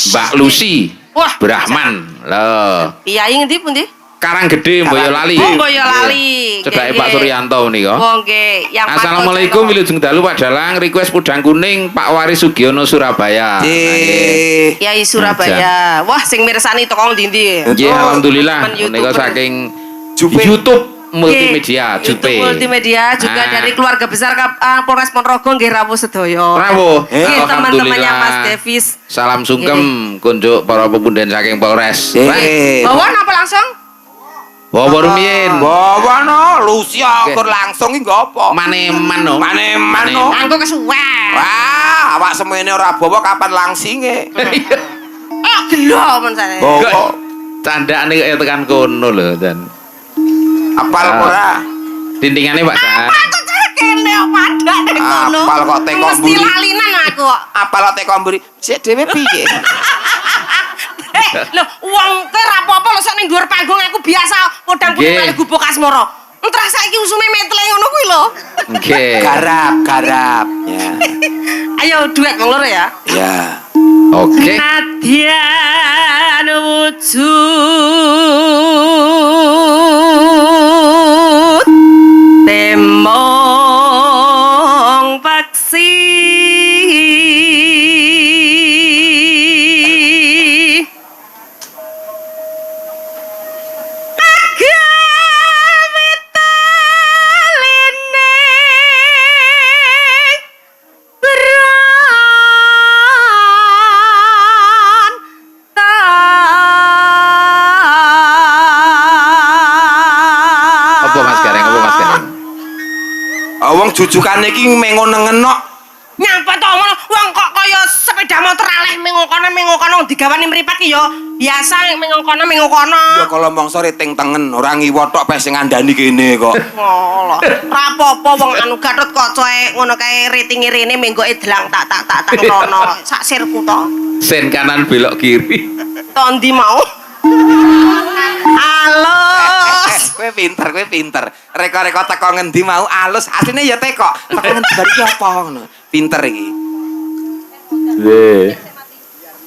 Mbak Lucy Wah, Brahman. Lho, Kiai ngendi pundi? Karanggedhe Boyolali. Oh, Boyolali. Cedhake Nggih, Pak nggih. Suryanto menika. Oh nggih, yang Assalamualaikum wilujeng dalu Pak Dalang, request podang kuning Pak Waris Sugiono Surabaya. Nggih. Kiai Surabaya. Wah, sing mirsani toko ndi-ndi? Nggih, alhamdulillah temen menika YouTuber. saking Jupe. YouTube multimedia, YouTube Jupe. multimedia juga Ah. dari keluarga besar Polres Ponorogo nggih rawuh sedaya. Rawuh. Nggih teman-temannya Alhamdulillah. Mas Devis. Salam sungkem kunjuk para pepunden saking Polres. Nggih. Bawa napa langsung? Bawa rumiyin. Bawa no, Lucia Nggih. kur langsung iki nggo apa? Maneman no. Maneman no. Anggo kesuwen. Wah, awak semene ora bawa kapan langsinge. Oh, gelo men saya. Bawa. Candane kaya tekan kono lho, Dan. Apal Ah. ora? Dindingane Pak Dan. Aku kene padha ning kono. Apal kok teko Mesti mburi. lalinan aku kok. Apal kok teko mburi. Sik dhewe piye? Lho, wong ke ra apa-apa lho sak ning dhuwur panggung aku biasa podang kuning Nggih. kali gubuk Asmara. Entar saiki usume metle ngono kuwi lho. Nggih. Garap. Ya. Ayo duet wong loro ya. Ya. Oke. Nadyan wujud temong paksi agawe taline berantan. Apa Mas Gareng? Apa Mas Gareng? Wong jujukane iki mengon nengenok. Nyapa to ngono? Wong kok kaya kaya sepeda motor aleh mengokono digawani mripat ki ya biasa mengokono. Ya kalau mongso riting tengen ora ngiwo tok pes sing ngandani kene kok. Ngolah. Ora apa-apa wong anu Gatot Kaca ngono kae ratinge rene menggoke delang tak rono sak sirku to. Sen kanan belok kiri. To ndi mau? Alus. Kowe pinter. Reko-reko teko ngendi mau alus, asline ya teko. Teko ngendi bari ki apa ngono. Pinter iki.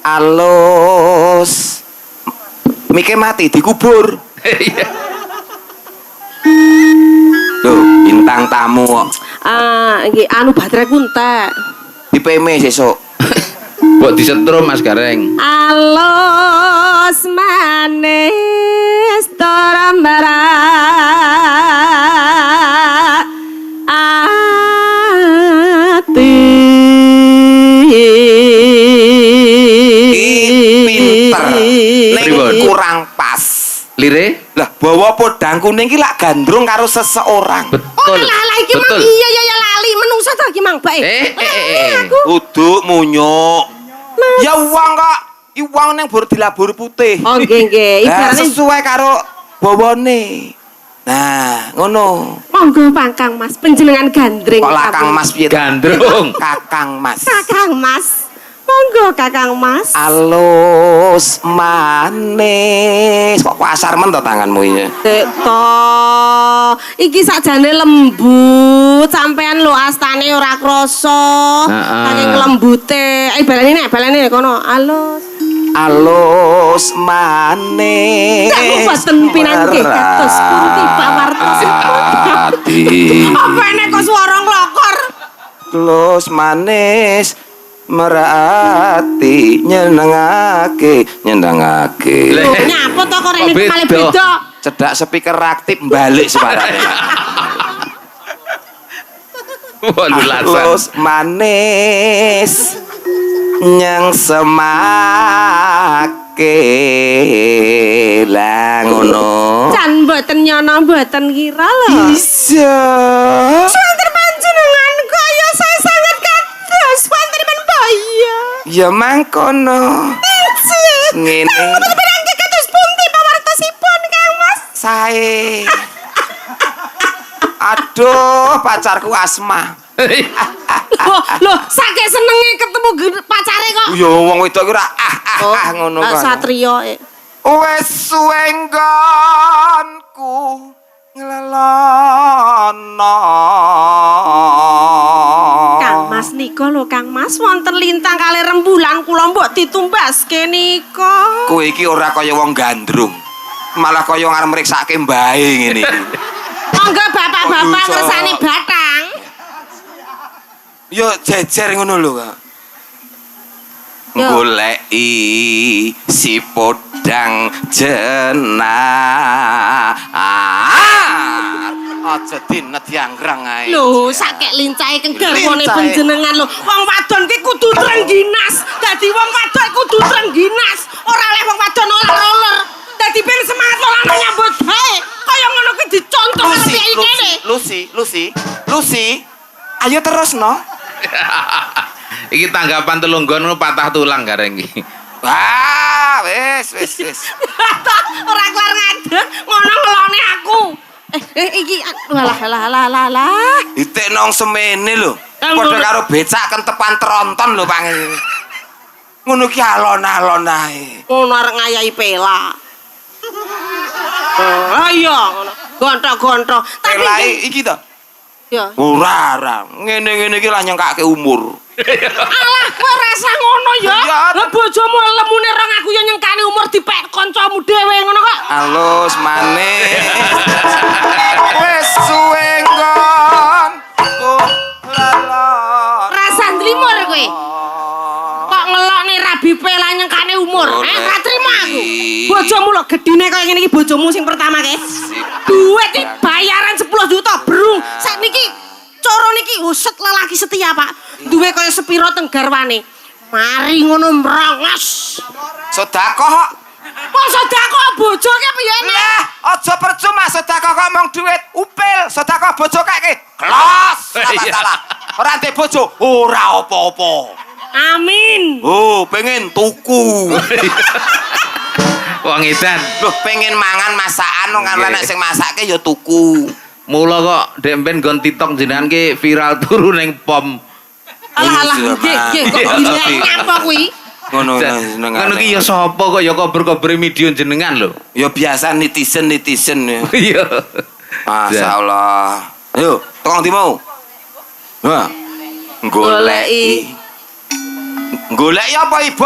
Alus. Mike mati dikubur. Loh, bintang tamu kok. Nggih anu baterai ku entek. Dipeme sesuk. Mbok disetrum Mas Gareng. Alus manis torambara ati Pinter. Ning Pripun? kurang pas. Lire? Lah bawa podang kuning ki lak gandrung karo seseorang. Betul. lah iki mang Betul. iya ya lali menungsa ta iki mang bae. Aku Uduk munyuk. Ya uang kok. Iwang nang bur dilabur putih. oh nggih Nah, ibarane sesuai karo bawane. Nah, ngono. monggo Pangkang Mas panjenengan gandring. Kok lakang Mas piye? Gandrung. Kakang Mas. Kakang Mas. Monggo Kakang Mas. Alus manis. Kok kasar men to tanganmu iki? To iki sakjane lembut, sampean lho astane ora krasa. Saking lembute. Balane kono. Alus manis. Kamu boten pinanggih kados pundi pawartosipun. Hati. Apa nek kok swara nglokor? Alus manis. Merati nyenengake. Lho nyapa to kok rene Beda. kali beda. Cedak speaker aktif balik sebarane. Wah, lulasan. Alus manis nyang semake lah ngono. Jan mboten nyono mboten kira lho. Bisa. Wonten panjenengan kaya saya sangat kados wonten mbaya. Ya mangkono. Ngene. Mboten pinanggih kados pundi pawartosipun Kang Mas? Sae. Aduh, pacarku Asma. Loh, saking senenge ketemu pacare kok. Ya wong wedok ki ora ngono kok. Satrio. Wes suwe nggonku nglelono. Kang Mas nika lho Kang Mas wonten lintang kali rembulan kula mbok ditumbaske nika. Kowe iki ora kaya wong gandrung. Malah kaya arep mriksake mbahe ngene iki. Monggo bapak-bapak Aduh, ngersani batang. Yo jejer ngono lho, Kak. Yo. Goleki si podang jenar. Aja dinet yanggrang ae. Lho, sakek lincahe kenggarwane Lincahe. panjenengan lho. Wong wadon ki kudu trengginas. Dadi wong wadon kudu trengginas. Ora oleh wong wadon olah-olah. Dadi ben semangat lanang nyambut gawe. Kaya ngono ki dicontoh karo piye kene. Lucy. Ayo terus no. Iki tanggapan telunggon patah tulang Gareng iki. Wah, wis. Ora kelar ngadeg ngono ngelone aku. Iki lah. Ditek nang semene lho. Kang Padha ngono. karo becak kentepan tronton lho pangen. Ngono ki alon-alon ae. Ngono arek ngayahi pela. Oh iya ngono. Gontok-gontok. Tapi Pelai iki to. ya. Ora. Ngene-ngene iki lah nyengkake umur. Alah, kowe rasa ngono ya. Ya. Lah bojomu lemune rong aku ya nyengkani umur dipek kancamu dhewe ngono kok. Alus manis. Wes suwe nggon. Rasa ndlimur kowe. Kok ngelokne rabi pela nyengkane umur. Ora trimo aku. Bojomu lho gedine kaya ngene iki bojomu sing pertama ke. Duit iki bayaran 10 juta, Brung. Sakniki coro niki uset lelaki setia, Pak. Duwe kaya sepiro tenggarwane. Mari ngono mrongos. Sedekah. Wong sedekah bojoke piyene? Lah, aja percuma sedekah kok mong duit upil, sedekah bojo kake. Klos. Salah. Ora ndek bojo, ora apa-apa. Amin. Oh, pengen tuku. Wong edan. Loh, pengen mangan masakan wong kan Nggih. nek sing masake ya tuku. Mula kok dek mben nggon TikTok jenengan ki viral turu ning pom. Alah, Iya, nggih, nggih, kok Mas. dilek apa kuwi? Ngono Ngono ki ya sapa kok ya kober-kober video jenengan lho. Ya biasa netizen ya. Iya. Masya Allah. Ayo, tukang di mau. Nah, goleki. Goleki apa ibu?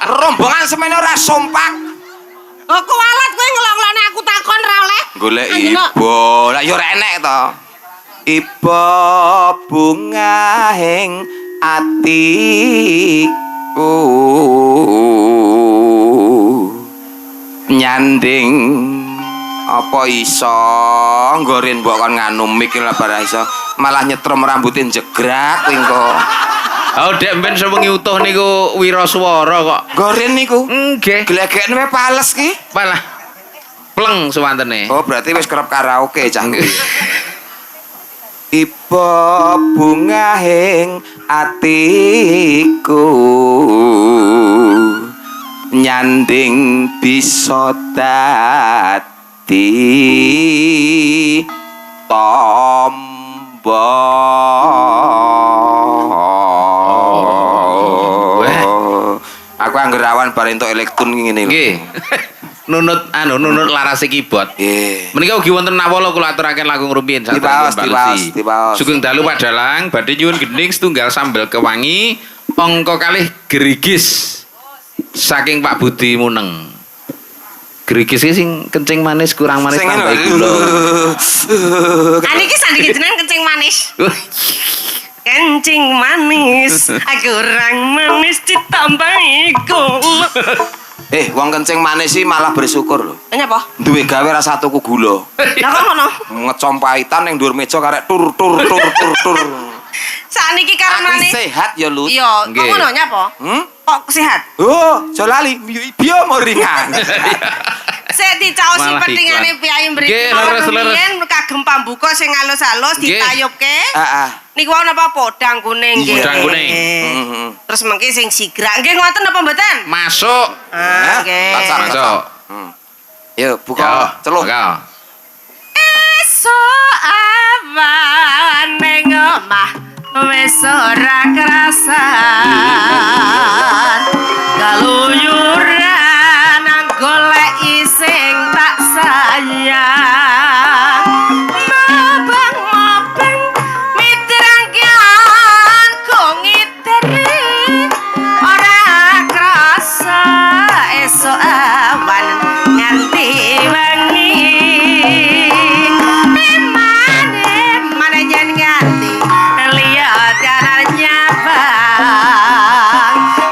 Rombongan semene ora sompak. Oh, kualat kowe ngelok-ngelokne aku takon ra oleh. Goleki Anjena. ibu. Lah ya ora enek to. Ibu bungahing atiku nyanding apa iso nggoren mbok kon nganu mik lah bara iso malah nyetrum rambutin jegrak kuwi engko Oh dek mben sewengi utuh niku wiraswara kok. nggoren niku Nggih. glegekne wae pales ki Malah pleng sewantene. oh berarti wis kerep karaoke cah kuwi Ibu bungahing atiku nyanding bisa dadi tombo aku anggerawan bar entuk elektron ngene lho Nggih. Nunut larase keyboard. nggih Menika ugi wonten nawala kula aturaken langkung rumiyin Dipaos, dipaos. Sugeng dalu padalang badhe nyuwun gending setunggal sambel kewangi angka kalih gerigis saking Pak Budi Muneng. Gerigis ki sing kencing manis kurang manis sing tambah ngene gula. Aniki sandiki jenengan kencing manis. Kencing manis, kurang manis ditambahi gula. wong kencing manis sih malah bersyukur lho Nyapa? duwe gawe rasa tuku gula Lah kok ngono? ngecom pahitan ning dhuwur meja karek tur. Sakniki karo Aku manis. sehat ya, Lut. Iya, kok Nggih. ngono nyapa? Kok sehat? Oh, aja lali, bio mau ringan. Sik dicaosi Malah pentingane iklan. piyai mriki. Nggih, leres-leres. Yen kagem pambuka sing alus-alus Nggih. ditayubke. Heeh. Niku ana apa podang kuning nggih. Podang kuning. Heeh. Terus mengki sing sigrak. Nggih ngoten apa mboten? Masuk. Ah, nggih. Masuk. Yo, buka celuh. Buka. Esuk awan ning omah wis ora krasan. Galuyuran goleki sing tak sayang. Mabang-mabang mitrangkan kok ngiteri ora krasa esuk awan nganti wengi. Mana jan nganti lihat jalan nyabang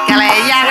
keleyang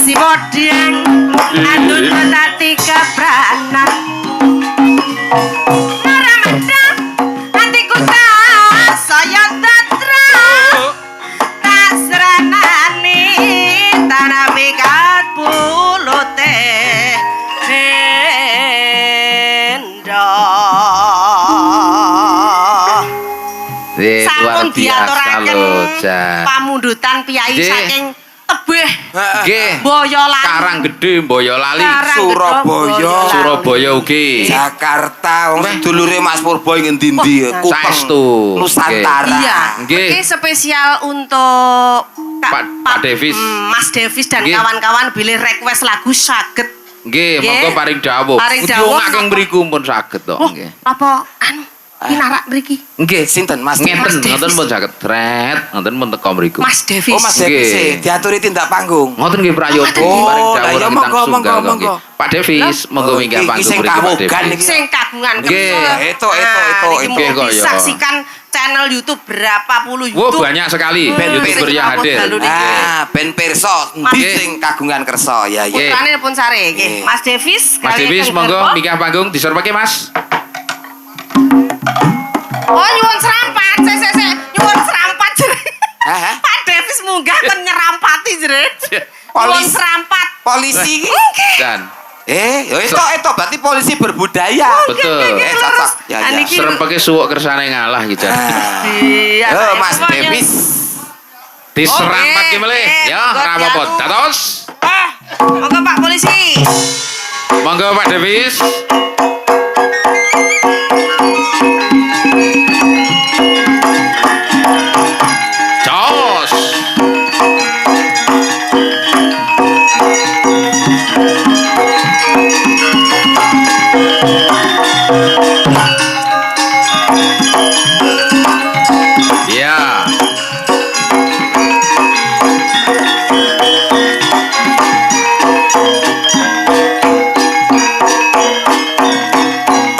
Si modang adun tati kebranan Ramadan atiku tak saya tatra tak seranani tanah mikat pulute sampun diaturaken pamundutan piyai saking tebih nggih Boyolali Karanggedhe Boyolali Surabaya ugi Jakarta wong sedulure Mas Purba ing endi-endi saestu Nusantara iya nggih ini spesial untuk Pak Davis Mas Davis dan nggih. kawan-kawan bilih request lagu saged nggih monggo paring dawuh Paring dawuh ngakeng napa? mriku pun saged to oh nggih apa anu pinarak mriki nggih sinten Mas ngeten Davis. ngoten pun saged tret ngoten pun teka mriku Mas Davis Oh Mas Nggih. Davis diaturi tindak panggung ngoten nggih prayoga Oh, paring lah dawuh ya, ingkang monggo, sunggal monggo, nggih. Pak Davis monggo minggah iki panggung sing mriki Pak kawogan Davis iki. sing kagungan Nggih, kersa. itu, Nah, nggih, mau kok ya. disaksikan channel YouTube berapa puluh Wow YouTube banyak sekali Ben youtuber sing yang upload hadir dalu niki. Ben pirsa endi Nggih. sing kagungan kersa ya ya Putrane pun sare nggih. Nggih. Mas Davis Mas kalian Davis Kang monggo Gerbo. minggah panggung diserpake Mas Oh nyuwun serampat, se nyuwun serampat jere. Hah? Pak Davis munggah kon nyerampati jere. Nyuwun Polisi. serampat. polisi iki dan yo itu berarti polisi berbudaya betul cocok ya ya Aniki- serempake suwuk kersane ngalah iki jan Iya. Oh Mas pokoknya- Davis diserampat ki melih Oke, ya monggo ra apa-apa dianu. dados Ah, monggo Pak Polisi. monggo Pak Davis jos ya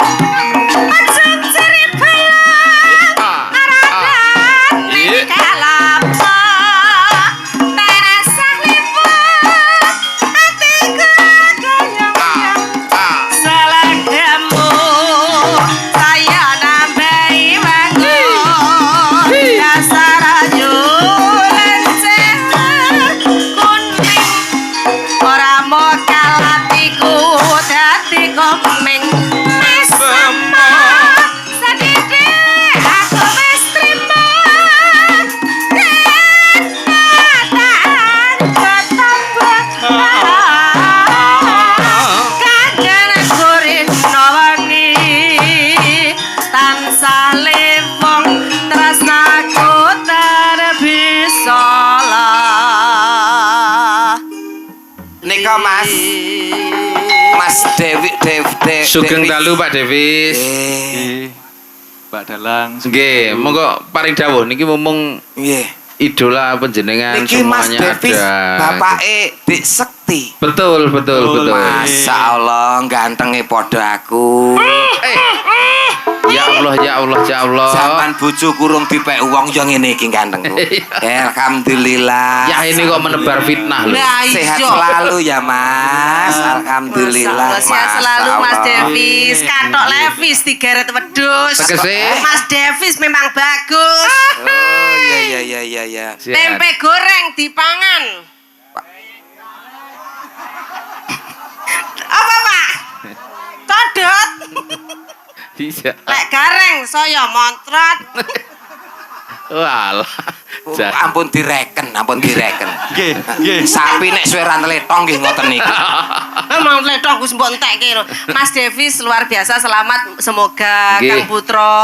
Ajeng ceri balon. Iya. Kalapa. Terasa liput. Hatiku goyang-goyang. Selagamu saya nambahi bangun dasar ayu lenceh kuning ora modal hatiku dadi komeng wis sama sedikit aku wis trimo kenyataan ketambah kangen gurin nawangi tansah lewong tresnaku terbisalah nika Mas Mas Sugeng dalu Pak Devis. Mbak Dalang. Nggih, monggo paring dawuh niki mumpung Nggih. idola panjenengan Niki Mas semuanya Devis ada. bapake Dik Sekti. Betul. Masya Allah, gantenge podo aku. Ya Allah. Zaman bojo kurung dipek wong yo ngene iki gantengku. Alhamdulillah. Ya ini kok menebar fitnah lho. Lah Sehat iya. selalu ya Mas. Alhamdulillah. Sehat selalu Masya Mas Allah. Devis. Katok Levis digeret wedhus. Tegese? Mas Devis memang bagus. Oh iya. Sehat. Tempe goreng dipangan. Apa, Pak? Codot. Iya. Lek gareng saya montrot. Walah. Ampun direken. Nggih. Sapi nek suwe ra tletong nggih ngoten niki. Emang letok Gus mbok entekke lho. Mas Devis luar biasa, selamat, semoga Nggih. Kang Putro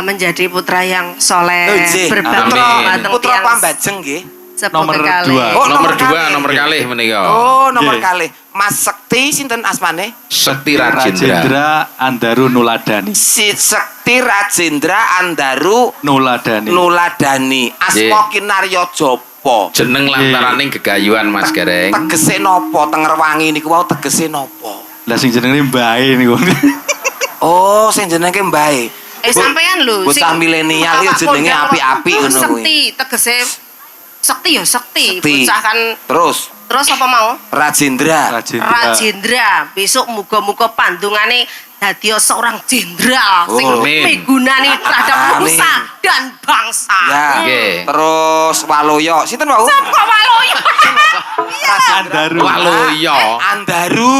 menjadi putra yang soleh, Oh, nggih. berbakti Amin. mateng Putra tiang pambajeng nggih. sepuh Nomor kekali. 2. Oh, nomor nomor 2 nomor kalih menika. Oh, nomor Nggih. kalih. Mas Sekti sinten asmane? Sekti Rajendra. Rajendra Andaru Nuladani. Si Sekti Rajendra Andaru Nuladani. Nuladani. Asma kinarya japa. Jeneng lantaraning gegayuhan Mas Gereng. Tegese napa teng Rewangi niku wau tegese napa? Lah sing jenenge Mbae niku. Oh, sing jenenge Mbae. Sampean lho bocah milenial iki jenenge api-api ngono kuwi. Sekti tegese sekti ya sekti. Sekti. Bocah kan Terus apa mau? Rajendra. Rajendra. Besok muga-muga pandungane dadi seorang jenderal sing Oh, amin. migunani terhadap Amin. bangsa dan bangsa. Ya. Nggih. Terus Waloyo. Sinten wau? Kok waloyo? Andaru. Waloyo. Andaru.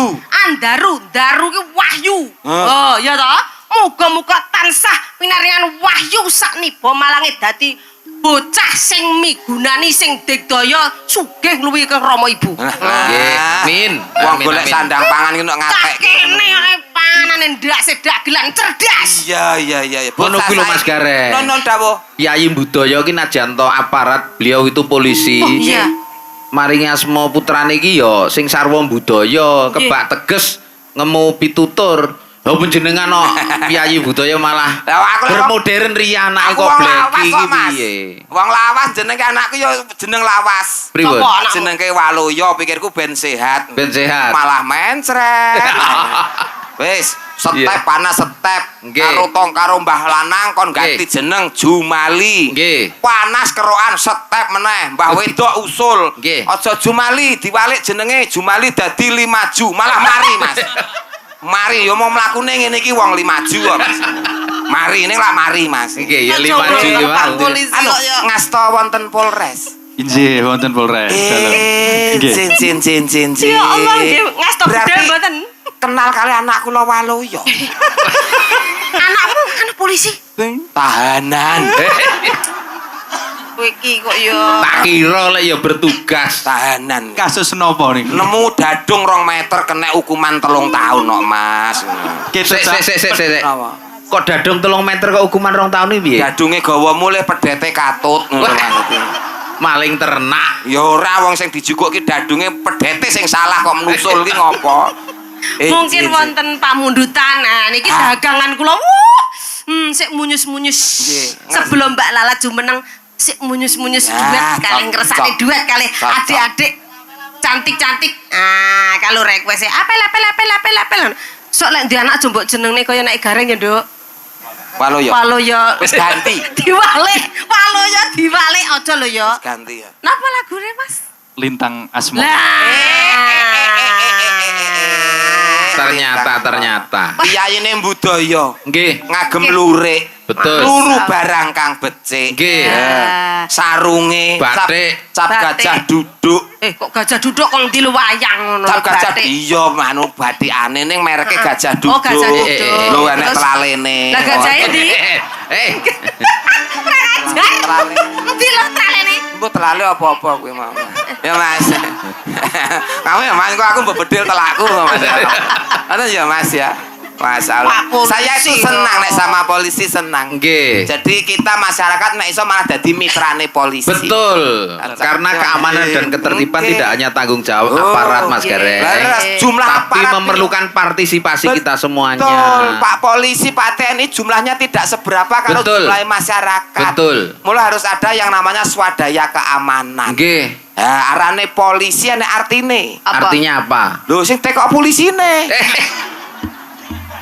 Daru ki wahyu. Oh, ya toh? Muga-muga tansah pinaringan wahyu sakniba malange dadi bocah sing migunani sing digdaya sugih luwih ke Rama Ibu. Nggih, amin. Wong Amin, golek amin. sandang pangan ki nek Tak ngatek. kene ae panane ndak sedak gelan cerdas. Iya. Ngono kuwi lho, Mas Gareng. Non dawuh. Yayi Budaya ki najan to aparat, beliau itu polisi. Oh iya. Maringi asma putrane iki ya sing sarwa budaya, kebak teges ngemu pitutur. Lha panjenengan no Yayi Budaya malah Lah aku lek bermodern riya anake Aku kok wong bleki lawas iki kok, Mas. piye? Wong lawas jenenge anakku ya jeneng lawas. Pripun? Sapa anakmu? Jenenge Waloyo, pikirku ben sehat. Ben sehat. Malah mencret. Wis, Iya. step panas step. Nggih. Karo tong karo Mbah Lanang kon ganti Nggih. jeneng Jumali. Nggih. Panas kerokan step meneh. Mbah wedok usul. Nggih. Aja Jumali, diwalik jenenge Jumali dadi Limaju. Malah mari, Mas. Mari yo mau mlakune ngene iki wong Limaju kok, Mas. Mari ning lak mari, Mas. Nggih, ya Coba 5 juta Pak mau. polisi Anu, kok ya. ngasta wonten Polres. Injih wonten Polres. Nggih. Cin. Ya Allah, nggih, ngasto Berarti bedhe mboten. kenal kali anakku lo Waloyo. Anakmu anak polisi. Tahanan. Kowe iki kok ya. Tak kira lek ya bertugas. Tahanan. Kasus napa niku? Nemu dadung 2 meter kena hukuman 3 tahun kok, Mas. Sik. Apa? Kok dadung 3 meter kok hukuman 2 tahun iki piye? Dadunge gawa mulih pedete katut ngono maksudku. Maling ternak. Ya ora wong sing dijukuk ki dadunge pedete sing salah kok menusul ki ngopo? Mungkin wonten pamundutan. Nah, niki dagangan kula. Sik munyus-munyus. Nggih. Sebelum Mbak Lala jumeneng sik munyus-munyus Ya, duet kali ngersane cocok. duet kali Cocok. adik-adik cantik-cantik. Ah, kalau request apel. Sok lek ndi anak jombok jenenge kaya nek gareng ya, Nduk. Waloyo. Waloyo. Wis ganti. Diwalik. Waloyo diwalik aja lho ya. Wis ganti ya. Napa lagune, Mas? Lintang Asma. Ternyata. Piyayine budaya Nggih. ngagem lurik. Betul. Luru barang kang becik. Nggih. Sarunge Batik. cap Batik. gajah duduk. Kok gajah duduk kok ndi lu wayang ngono. Cap gajah batik. iya manu batikane ning mereke gajah Oh, duduk. gajah duduk. Lho enek Terus- telalene. Lah gajahe ndi? Trale. Endi lho tralene? Mbok telale apa-apa kuwi mau. Ya Mas. Kamu ya Mas, kok aku mbok bedil telakku Mas. Ana ya Mas ya. Masya Pak Allah. polisi. Saya itu senang nek sama polisi senang. Nggih. Jadi kita masyarakat nek iso malah dadi mitrane polisi. Betul. Karena keamanan dan ketertiban Oke. tidak hanya tanggung jawab Oh, aparat Mas Gareng. Laras, jumlah Tapi aparat memerlukan partisipasi kita semuanya. Betul, Pak Polisi, Pak TNI jumlahnya tidak seberapa kalau Betul. jumlah masyarakat. Betul. Mulai harus ada yang namanya swadaya keamanan. Nggih. Nah, arane polisi ane artine. Artinya apa? Lho sing tekok polisine.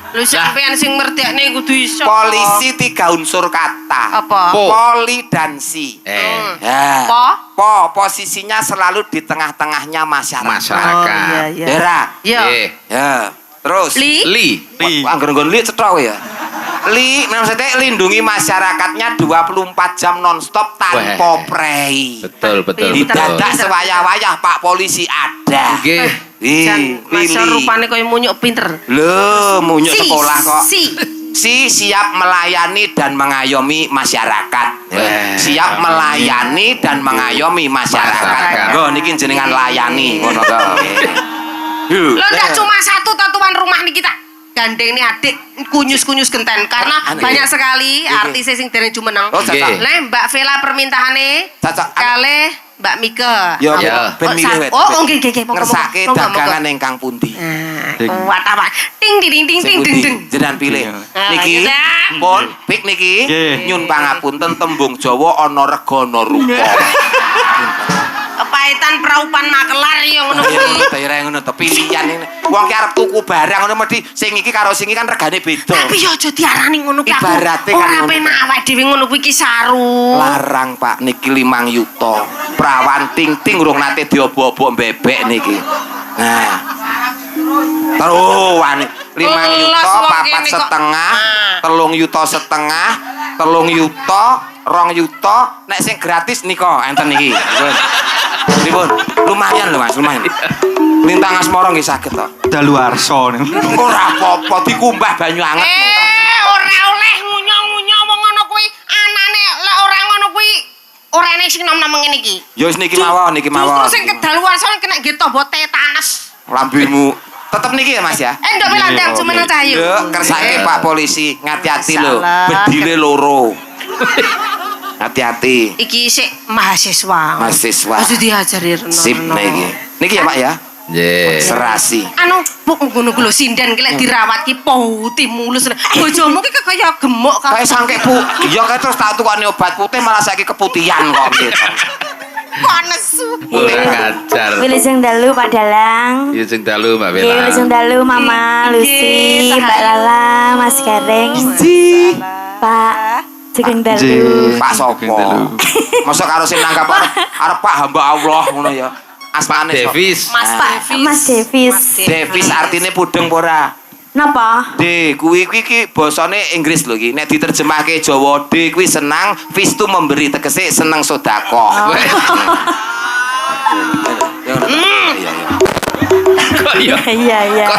Lho sampean sing ngertekne kudu iso. Polisi 3 unsur kata. Apa? Po. Poli dan si. Ya. Posisinya selalu di tengah-tengahnya masyarakat. Masyarakat. iya. Era. Iya. Nggih. Ya. Terus. Li. Li. Angger nggon li cetha ya. Li maksudnya lindungi masyarakatnya 24 jam nonstop tanpa Wah. prei. Betul, betul, Di betul. dadak sewayah-wayah Pak Polisi ada. Nggih. Jan masa pilih. rupane koyo munyuk pinter. Lho, munyuk sekolah kok. Si. Siap melayani dan mengayomi masyarakat. Wah. Siap melayani dan mengayomi masyarakat. Masyarakat. Go niki jenengan layani ngono to. Lo ndak cuma satu toh tuan rumah nih kita. Gandeng nih adik kunyus-kunyus genten karena Anu, banyak iya. sekali Iya. artis sing dereng jumeneng. Oh, cocok. Nggih. Lah Mbak Vela permintaane Cocok. kale Mbak Mika. Yo, Ya. ben milih wet. Oh, nggih nggih monggo. Ngersake monggo, dagangan monggo. ingkang pundi. Nah, kuat apa? Ting ting ting ting Sing ting pundi ting. jenengan pilih. Ah, Niki kita. pun pik niki Nggih. nyun pangapunten tembung Jawa ana rega ana rupa. Kepahitan peraupan makelar ya ngono Iya, kuwi. daerah ngono to pilihan ini. Wong ki arep tuku barang ngono mesti sing iki karo sing iki kan regane beda. Tapi yo aja diarani ngono ki. Ibarate kan ora ngono. penak awake dhewe ngono kuwi ki saru. Larang Pak niki 5 yuta. Prawan ting-ting urung nate diobo-obo bebek niki. Nah. Taruhan 5 Welas yuta, wong papat kene kok. setengah, Ah. 3 yuta setengah, 3 yuta, 2 yuta, nek sing gratis nika enten niki. Pripun? Lumayan lho Mas, lumayan. Lintang asmara nggih saged to. Daluarsa nih. Ora apa-apa dikumbah banyu anget. Ora oleh ngunyah-ngunyah wong ngono kuwi. Anane lek ora ngono kuwi ora enek sing nom-nom ngene iki. Ya wis niki mawon, niki mawon. Justru sing kedaluarsa kena nggih tombo tetanus. Lambemu tetep niki ya Mas ya. Ndok pilandang cuman cahayu. Yo, kersake Pak Polisi, ngati-ati lho. Salah. Bedile loro. Hati-hati. Iki sik mahasiswa. Mahasiswa. Harus diajari reno. Sip niki. Niki ya Pak ya. Nggih. Serasi. Anu, buk ngono ku lho sinden ki lek dirawat ki putih mulus. Bojomu ki kaya gemuk Kayak sangke Bu. Ya kayak terus tak tukane obat putih malah saiki keputihan kok gitu. Kok nesu. Kurang ajar. Wilujeng dalu Pak Dalang. Ya sing dalu Mbak Nggih, Bella. wilujeng dalu Mama Lucy, Mbak Lala, Mas Gareng. Pak Sugeng dalu. Pak sopo? Masa karo sing nanggap arep Pak hamba Allah ngono ya. Asmane sapa? Davis. Mas Davis. Mas Davis. Davis artine pudeng apa ora? Napa? D kuwi iki basane Inggris lho iki. Nek diterjemahke Jawa D kuwi senang, vis tu memberi tegese seneng sedekah. Iya iya. Kok ya? Iya, iya. Kok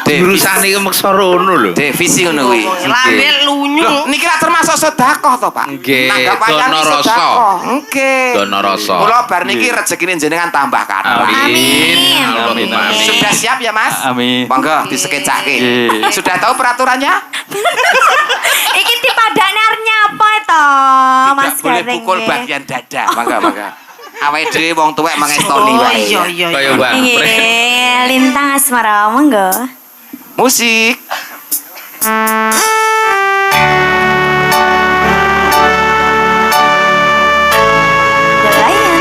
Davis. urusane iki meksa rono lho. Davis sing ngono kuwi. Lambe lunyu. Loh, niki ra termasuk sedekah to, Pak? Nggih, Nanggap wayang dono iki rasa. sedekah. Nggih. Dono rasa. Kula bar niki rezekine jenengan tambah kathah. Amin. Amin. Amin. Sudah siap ya, Mas? Amin. Monggo disekecake. Nggih. Sudah tahu peraturannya? Iki dipadakne arep nyapa to, Mas Tidak boleh Gareng. pukul nggih. bagian dada. Mangga, mangga. Awake dhewe wong tuwek mangestoni Oh wae. iya iya. Kaya Bang Pres. Nggih, lintang asmara monggo. Musik. Delayan.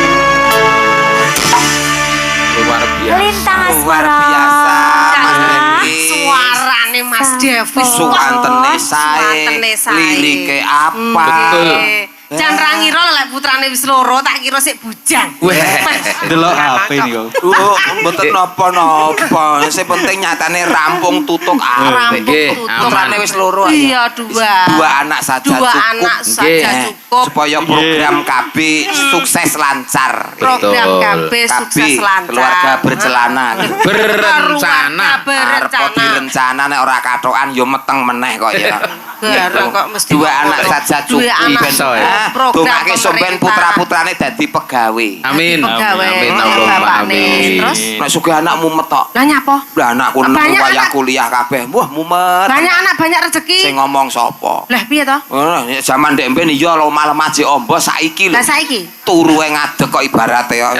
Luar biasa. Lintang Luar asmara. biasa, Mas Devi. Suarane Mas Davis. Suwantene Suwantene sae. sae. Lirike apa? Betul. Jan ra ngira lek putrane wis loro tak kira sik bujang. Weh. Delok HP nih kok. Mboten napa-napa. Sing penting nyatane rampung tutuk apik. Nggih, Putrane wis loro. Iya, dua. Dua anak saja Dua cukup. anak Nggih. saja cukup. Supaya program KB sukses lancar. Program Betul. KB KB sukses lancar. keluarga bercelana. Berencana. Keluarga berencana. rencana nek ora katokan yo meteng meneh kok ya. Bareng kok mesti Dua anak saja cukup. Dua anak Iso ya. program Dongake sampean pemerintah. putra-putrane dadi pegawe. Amin. Pegawai. Amin. Oh, Allahumma bapakne. amin. Terus? Nek sugih anakmu metok. Lah nyapa? Lah anakku Banyak wayah anak. kuliah kabeh. Wah mumet. Banyak anak banyak rezeki. Sing ngomong sapa? Lah piye to? Zaman ndek mben iya lo malam aja ombo saiki lho. Lah saiki. Turu ngadeg kok ibarate ya.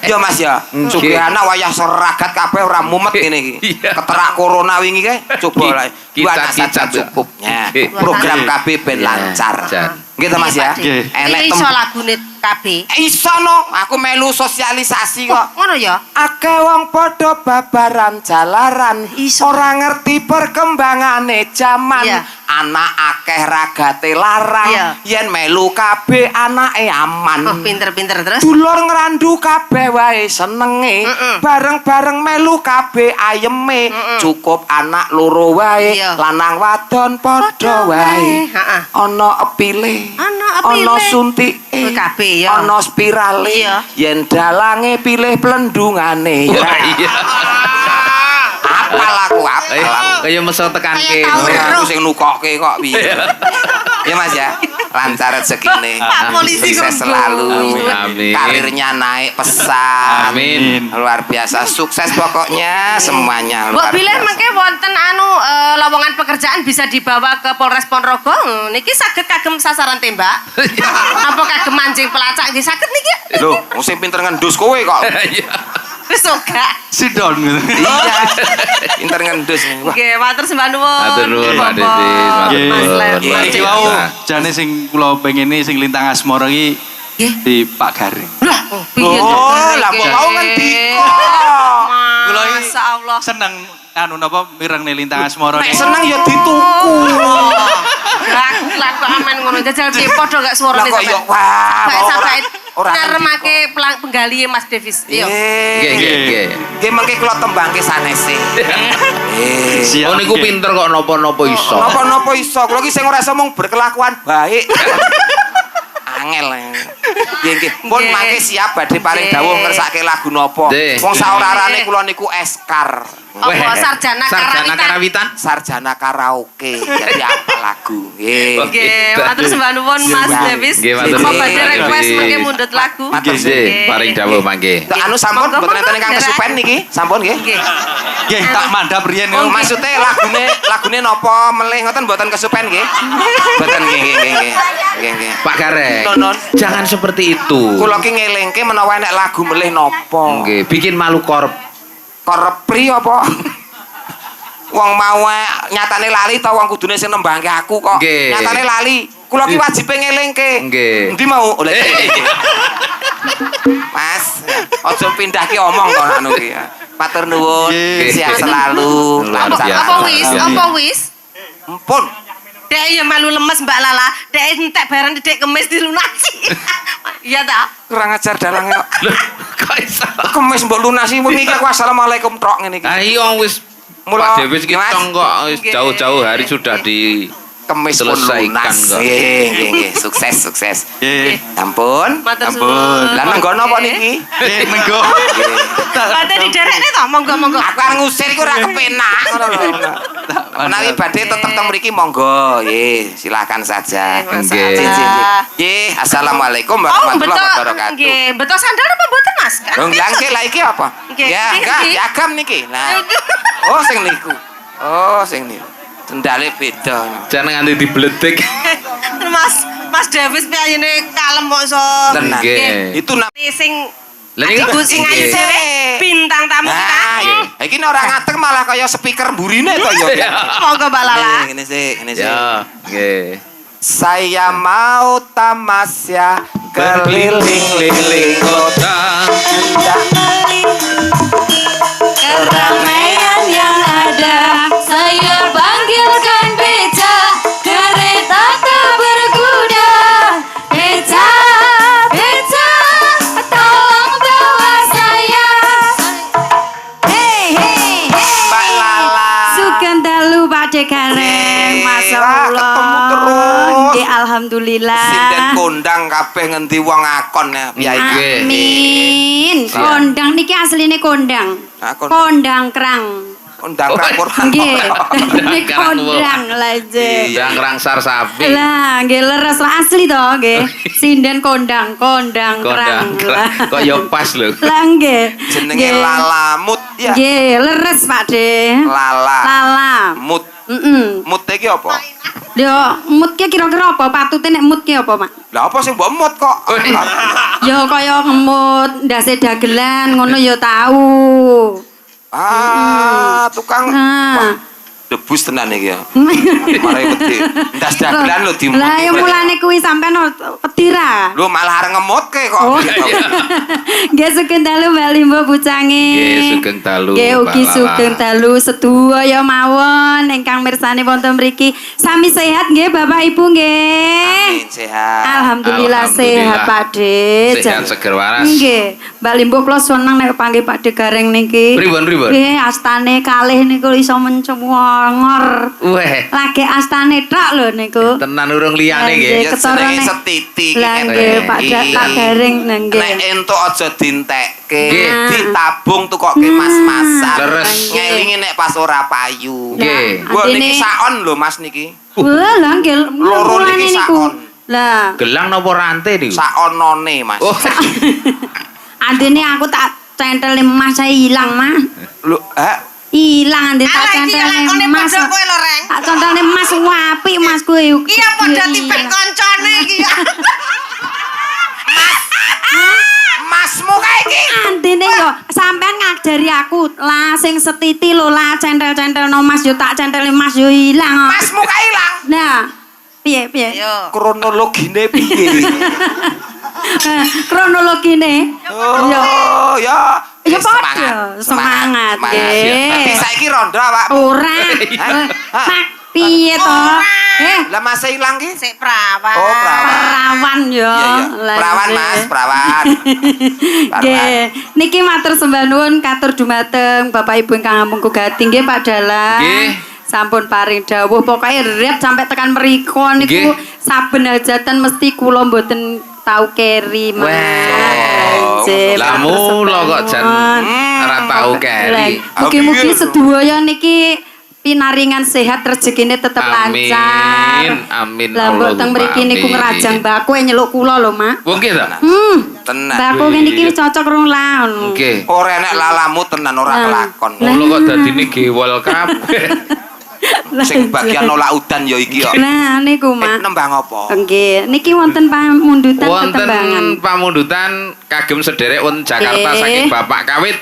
Ya Mas ya. Sugih anak wayah seragat kabeh ora mumet ngene iki. Iya. Keterak corona wingi kae coba lah. Dua anak saja Kita. cukupnya. Oke. Program KB ben Iya, lancar. Jan. Gitu Mas ya. Nggih. Enek Iki iso lagune KB. Iso no, aku melu sosialisasi kok. Ngono ya? Akeh wong padha babaran jalaran, Iso. ora ngerti perkembangane jaman. Iya. Anak akeh ragate larang, Iya. yen melu kabeh anake aman. Oh, pinter-pinter terus. Dulur ngrandu kabeh wae senenge, bareng-bareng melu kabeh ayeme. Cukup anak loro wae, Iya. lanang wadon padha wae. Heeh. Ana epile, Ana epile. ana suntike, Oh, kabeh ya. ana spirale. Iya. Yen dalange pilih plendungane. Wah, iya. Apal aku, apal aku. Kaya meso tekan Kayak kene. tahu. Aku sing nukokke kok piye. Ya Mas ya. Lancar rezekine. Pak polisi Sukses kok. selalu. Amin. Karirnya naik pesat. Amin. Luar biasa sukses pokoknya semuanya Mbok luar bilih biasa. mengke wonten lowongan pekerjaan bisa dibawa ke Polres Ponorogo. Niki saged kagem sasaran tembak. Apa kagem mancing pelacak nggih saged niki? Loh, wong sing pinter ngendus kowe kok. Iya. Wis ora. Sidon gitu. Iya. Pinter ngendus. Wah, Nggih, matur sembah nuwun. Matur nuwun, Pak Bapak. Didin. Matur Nggih. Mas Lem. Nggih. Iki wau jane sing kula pengene sing lintang asmara iki Nggih. di Pak Garing. Lah, piye to? Oh, lah kok mau ngendika. Kula iki Masya Allah. seneng anu napa mireng lintang asmara Nek iki. seneng ya dituku. Lah kok amen ngono jajal piye padha gak suarane Lah kok yo sampean. wah. Sabar Ora ngaremake penggali Mas Davis. Yo. Nggih, nggih, nggih. Nggih mengke kula tembangke sanese. Siap, Oh niku nggih. pinter kok napa-napa iso. Napa-napa iso, kula iki sing ora iso mung berkelakuan baik. Angel. Nggih nggih. Pun Nggih. mangke siap badhe paring Nggih. dawuh ngersake lagu napa. Nggih. Wong saorarane kula niku eskar. Apa sarjana karawitan? karawitan. Sarjana karaoke. Jadi apa lagu? Nggih. Nggih, matur sembah nuwun Mas Nggih. Davis. Nggih, matur Apa nuwun. badhe request Nggih. mengke mundhut lagu? Matur Nggih, paring dawuh mangke. Anu sampun Monggo, mboten enten monggo, ingkang Dera. kesupen niki. Sampun nggih. Nggih. Nggih, tak mandhap riyen Oh, yo. maksudnya lagune napa melih ngoten mboten kesupen nggih? Mboten nggih nggih nggih. Nggih nggih. Pak Gareng. Non. Jangan seperti itu. Kula ki ngelingke menawa enek lagu melih napa. Nggih, bikin malu korp. Korepri apa? Wong mau nyatane lali ta wong kudune sing nembangke aku kok. Nggih. Nyatane lali. Kula ki wajib ngelingke. Nggih. Endi mau? Oleh. Mas, aja pindahke omong to anu ki. Matur nuwun. Nggih. Sehat selalu. Luar Lancar. biasa. Apa wis? Iya. Apa wis? Ampun. Dek ya malu lemes Mbak Lala. Dek entek barang Dek kemis dilunasi. Iya ta? Kurang ajar dalange kok. Loh, kok iso? Kemis mbok lunasi mung iki aku assalamualaikum tok ngene iki. Ah iya wis Mula- Pak Dewi iki Mas. tong kok wis Nggih. jauh-jauh hari sudah di Kemis pun Selesaikan lunas. kok. Nggih, nggih. Sukses, sukses. Nggih. Ampun. Matur Ampun. suwun. Lah nenggono apa Nggih. niki? Nggih, menggo. Badhe diderekne to, monggo-monggo. Aku arep ngusir iku ora kepenak ngono lho. Menawi badhe tetep teng mriki monggo. Nggih, silakan saja. Nggih, Nggih. Nggih, nggih, nggih. Nggih, assalamualaikum Oh, warahmatullahi betul. wabarakatuh. Nggih, betul sandal apa mboten Mas? Dong langke lah iki apa? Nggih, Ya, nggih, enggak, nggih. piagam niki. Nah. Oh, sing niku. Oh, sing niku. Sendale beda. jangan nganti dibledek. Mas Davis piyayene kalem kok iso. Tenan. Nggih. Itu Sing Lah niku Adik sing ayu nggih. dhewe bintang tamu Nah, kita. iki nek ora ngadeg malah kaya speaker burine to ya. Monggo Mbak Lala. Ngene sih, ngene sih. Ya, nggih. Saya mau tamasya keliling-liling kota. Keramaian yang ada, saya panggilkan beca, kereta tak berkuda. Beca, beca, tolong bawa saya. Hei, hei, hei. Mbak Lala. Sukan dalu Pak Gareng, Masya Wah, Allah. ketemu terus. Nggih, alhamdulillah. Sinden kondang kabeh ngendi wong akon ya, piye iki. Amin. Kondang niki asline kondang. Ah, kondang. Kondang kerang. undang raporan. Nggih. Ini Karang wo. kondang lah je. Yang rangsar sapi. Lah, nggih leres lah asli to nggih. Sinden kondang kerang lah. Kok ya pas lho. Lah nggih. Jenenge Nggih. lalamut ya. Nggih, leres Pak De. Lala. Mut. Heeh. Mut iki apa? Yo, mut ki kira-kira apa? Patute nek mut ki apa, Mak? Lah apa sing mbok mut kok? Yo kaya ngemut ndase dagelan ngono yo tahu. Tukang Ah. wah, debus tenan iki ya. Mare wedi. Ndas dagelan lho di. Lah yo mulane kuwi sampean wedi ra. Lu malah arep ngemutke kok. Oh. Nggih sugeng dalu Mbak Limbo Bucange. Nggih, sugeng dalu, Nggih ugi Mbak Lala. sugeng dalu sedaya mawon ingkang mirsani wonten mriki. Sami sehat nggih Bapak Ibu nggih. Amin sehat. Alhamdulillah Alhamdulillah. sehat Pak De. Sehat seger waras. Nggih, Mbak Limbo kula seneng nek panggih Pak De Gareng niki. Pripun? Nggih, astane kalih niku iso mencengor. Weh, Lagi astane tok lho niku. tenan urung liyane Nggih. nggih. Ya ketara jenenge nek- setiti iki Lah ngene. nggih Pak Gareng Nek nggih. entuk aja dintekke, Nggih. ditabung tukoke mas-masan. Leres. Ngelingi nek pas ora payu. Nggih. Wah Adine- niki saon lho Mas niki. Wah, lah nggih. Loro mulane niki niku. sakon. Lah, Gelang napa rantai niku? Saonone Mas. Oh, adine aku tak centel emas saya hilang, Mah. Lho, Hilang ande tak Ala iki centel lakone emas. padha kowe lho, Reng. Tak centel emas apik Mas kowe. Iya padha tipe koncone iki. Masmu kae iki. Andene yo sampean ngajari aku lah sing setiti lho lah centel-centel no Mas yo tak centel emas yo hilang. Masmu kae ilang. Nah, piye piye? Yo. Kronologine piye? Kronologine. Yo. Oh, ya. Ya padha, semangat, nggih. Tapi saiki rondo awak. Ora. Hah? Mak piye to? Lah Mas ilang ki? Sik prawan. Oh, perawan. Perawan yo. Iya, iya. Lah, Perawan nggih. Mas, perawan. Nggih, niki matur sembah nuwun katur dumateng Bapak Ibu ingkang ampun kugati nggih Pak Dalang. Nggih. Sampun paring dawuh pokoke ret sampai tekan mriko niku Nggih. saben hajatan mesti kula mboten tau keri Mas. Wah. Nggih, lah matur mula kok sembah jan nuwun. ora tau keri. Mugi-mugi Amin. sedaya niki pinaringan sehat rezekine tetep Amin, lancar. amin, Lah mbok teng Allahumma mriki niku amin. ngerajang bako nyeluk kula lho, Mak. Wong ki ta? Tenan. Bako niki cocok rong laun. Nggih. Ora enek lalamu tenan ora kelakon. Mula kok dadine gewel kabeh. Sing bagian nolak udan ya iki ya. Nah niku, Mak. Nembang apa? Nggih, niki wonten pamundutan Wonten tetembangan. pamundutan kagem sederek wonten Jakarta Nggih. saking Bapak Kawit.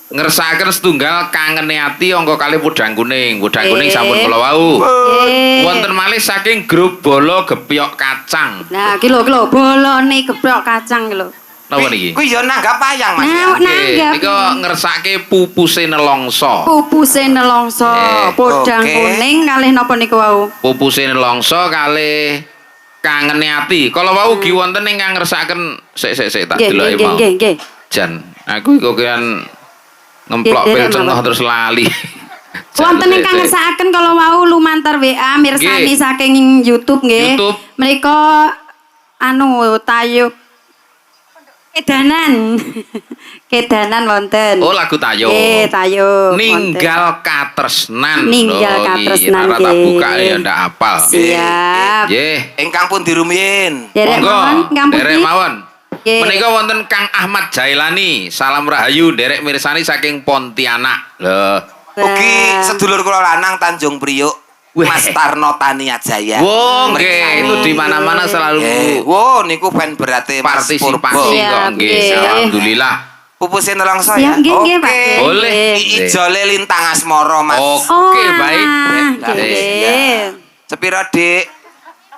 Ngersakaken setunggal kangene ati angka kalih pudhang kuning. Pudhang kuning Nggih. sampun kula wau. Nggih. Wonten malih saking grup bolo gebyok kacang. Nah, iki lho bolone geprok kacang iki lho. Napa niki? Kuwi ya nanggap wayang Mas. Nah, ya? nanggap. Niku ngersake pupuse nelongso. Pupuse nelongso, podang oke. kuning kalih napa niku wau? Pupuse nelongso kalih kangene ati. Kala wau ugi wonten ingkang ngersakaken sik tak Nggih, deloki nggih, mau. nggih, nggih. Jan, aku iku kan ngemplok Nggih, pil cengah nggih, terus lali. Jan, Wonten sik, ingkang sik. ngersakaken kala wau lumantar WA mirsani Nggih. saking YouTube nggih. YouTube. Menika tayo kedanan. Kedanan wonten. Oh, lagu tayo. Nggih, tayo. Ninggal katresnan. Ninggal Oh, iki katresnan, ora tak nggih. buka ya ndak apal. Siap. Nggih. Ingkang pun dirumiyin. Derek mawon, Kang Putih. Derek mawon. Nggih. Menika wonten Kang Ahmad Jailani. Salam rahayu derek mirsani saking Pontianak. Lho. Ugi sedulur kula lanang Tanjung Priuk. Weh. Mas Tarno Tania Jaya. Wo, nggih, itu di mana-mana selalu Wo niku fan berarti Mas partisipasi Purbo. Siap, kok nggih. nggih. Alhamdulillah. Pupuse nelongso Siap, ya. nggih, nggih, Pak. Boleh. Ijole lintang asmara Mas. Oke, baik. Nggih. Sepiro Dik?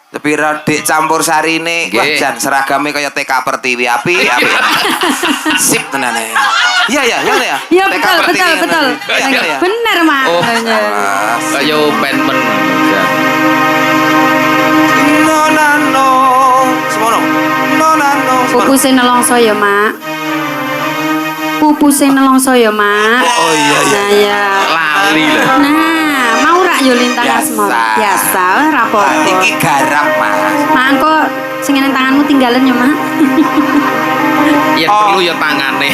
Sepiro Dik campur sarine. Wah, Nggih. jan seragame kaya TK Pertiwi api. Sip tenan ya. Iya ya, ya ya. Ya TK betul, Pertiwi betul, ngono betul. iki. Iya, iya, iya. Bener, Mak. Oh, Bener. kaya penmen. Jan. No no no. Semono. No no no. Pupuse nelongso ya, Mak. Pupuse nelongso ya, Mak. Oh iya iya. Nah, ya. Lali lah. Nah, mau rak yo lintang Biasa. asmara. Biasa, ora apa-apa. Iki garam Mas. Mak, kok sing nang tanganmu tinggalan ya, Mak. Yang Oh. perlu ya tangane.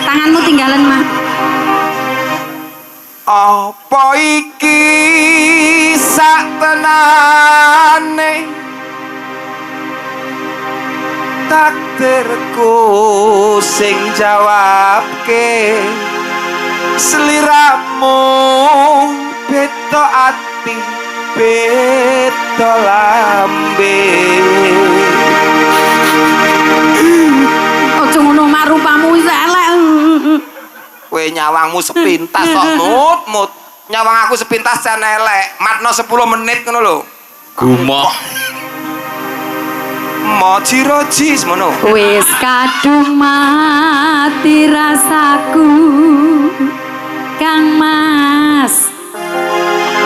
Tanganmu tinggalan, Mak. apa iki sak tenane takdirku sing jawabke sliramu beda ati beda lambe Aja ngono marupamu wis elek. kowe nyawangmu sepintas kok mut nyawang aku sepintas jan elek matno 10 menit ngono lho Gumoh. Moji-roji semono. Wis kadung mati rasaku Kang Mas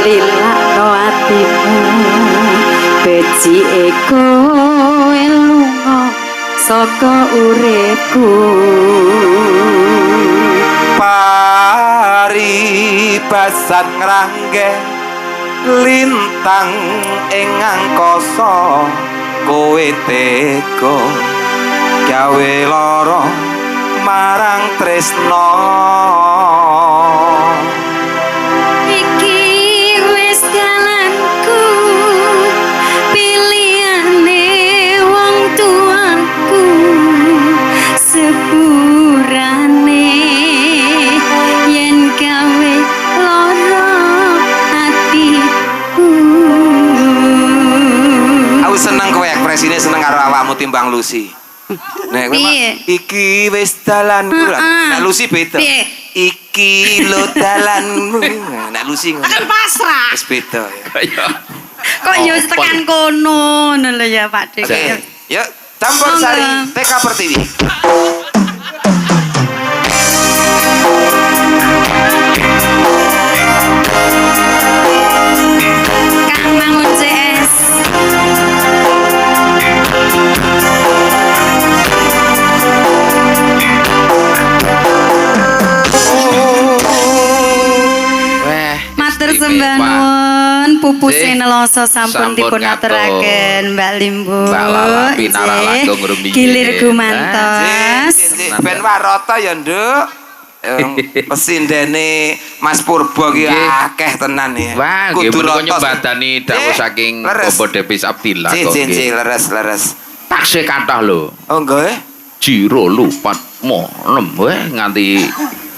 lilakno atimu becike kowe lunga saka uripku Paribasan ngrangge lintang ing angkasa kowe tega gawe lara marang tresno iki wis dalanku pilihane wong tuanku sepurane yen gawe lara atiku aku seneng kowe ekspresine seneng karo awakmu timbang Lucy. Nek kowe iki wis dalanku. Nek Lucy beda. Iki lo dalanmu. Nek Lucy ngono. Kan pasrah. Wis beda ya. Kaya Kok yo tekan kono ngono lho ya Pak Dik. Oke. Yuk, Campur Sari TK Pertiwi. Kang Mangun CS. weh Matur istimewa. sembah nuwun pupuse Nggih. Nelasa sampun Sampun dipun aturaken Mbak Limbu. Mbak Lalapi Nggih. Naralanggung rumiyin. Gilir gumantos. Ben warata ya, Nduk. Pesindene Mas Purba ki Nggih. akeh tenan ya. Wah, nggih menika rotos. nyembadani dawuh saking leres. Bapak Depis Abdillah Cik, kok cik, cik, nggih. leres. Taksih kathah lho. Oh, nggih. Jiro lupat mo nem weh nganti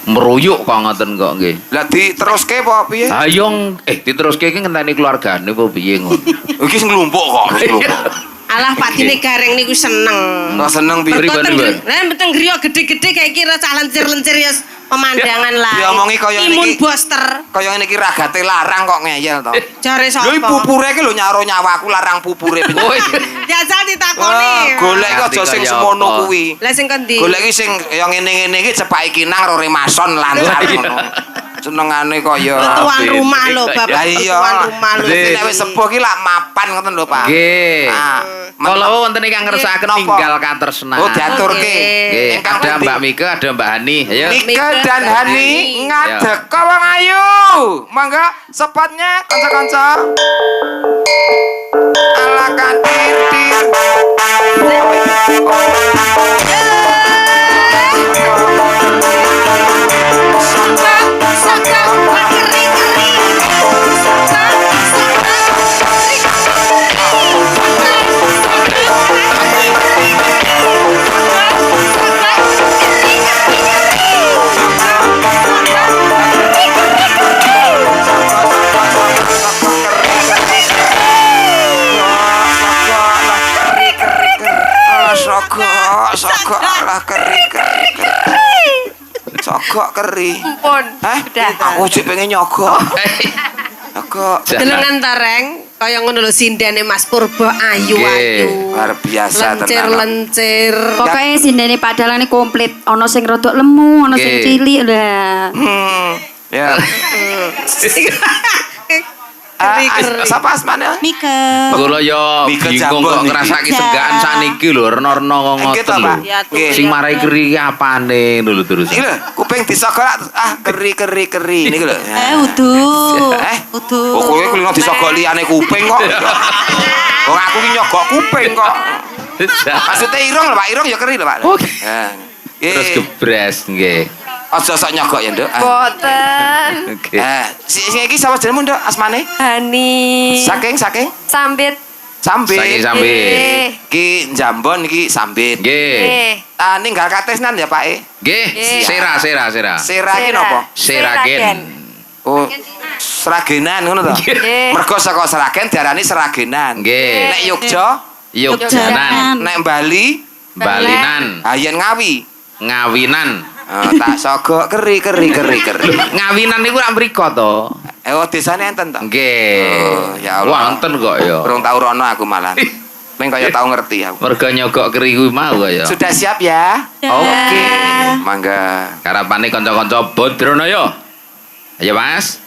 meruyuk kok ngoten kok nggih. Lah diteruske apa piye? Hayong diteruske iki ngenteni keluargane apa piye ngono. Iki sing nglumpuk kok, wis nglumpuk. Alah Pak Dine Gareng niku seneng. Kok seneng piye? Pripun, Mbak? Lah beteng griya gede-gede kayak kira cah lencir-lencir ya pemandangan lah. Diomongi kaya imun niki. booster. Kaya ngene iki ragate larang kok ngeyel to. Jare Lho iki sapa? pupure iki lho nyaro nyawaku larang pupure. Oh, Jajal ditakoni. Wah, golek iki aja sing Kaya semono apa? kuwi. Lah sing kendi? Golek iki sing kaya ngene-ngene iki cepake kinang Rore Mason lancar ngono. Senengane kaya Tuan rumah lho, Bapak. Lah iya. Tuan rumah lho. Nggih. Nek wis sepuh ki lak mapan ngoten lho, Pak. Nggih. Ah, Kala wonten ingkang ngersakaken Napa? ninggal katresnan. Oh, diaturke. Nggih, Ingkang ada penting. Mbak Mika, ada Mbak Hani. Ayo. Mika dan Hani ngadek wong ayu. Monggo sepatnya kanca-kanca. Ala katir. Sogok lah keri. Sogok keri. Ampun. Hah? Aku sih pengen nyogok. Nyogok. Delengan tareng kaya ngono lho sindene Mas Purba ayu-ayu. Luar biasa tenan. Lencir-lencir. Pokoknya sindene padalane komplit, ana sing rodok lemu, ana sing Nggih. cilik lah. Ya. Sapa asmane? Mika. Kula yo Mika bingung Jambon kok iki. ngrasake segaan sakniki lho rena-rena kok Nggih to, ngoten Pak. lho. Nggih. Sing marai keri ki apane lho terus. Iki lho, kuping disogok keri niku lho. Udu. Udu. Oh, kowe kulino disogok liyane kuping kok. Wong aku ki nyogok kuping kok. Maksudnya irung lho, Pak. Irung ya keri lho, Pak. Oke. Ya. Terus gebres nggih. Aja sok nyogok ya, Nduk. Boten. Nggih. Sing iki sapa jenengmu, Nduk? Asmane? Hani. Saking Sambit. Sambit. Saking Sambit. Iki Jambon iki Sambit. Nggih. Ninggal katesnan ya, Pak E. Nggih. Sera. Sera iki napa? Seragen. Oh, Seragenan ngono to? Nggih. Mergo saka Seragen diarani Seragenan. Nggih. Nek Yogya, Yogyanan. nek Bali, Balinan. Yen Ngawi. Ngawinan. Tak sogok keri. Ngawinan niku rak mriko to. Oh, desane enten to? Nggih. Oh, ya Allah. Wonten kok ya. Urung tau rono aku malah. Ning kaya tau ngerti aku. Mergo nyogok keri kuwi mau ya. Sudah siap ya? Oke. Mangga. Karapane kanca-kanca Badranaya. Ayo, Mas.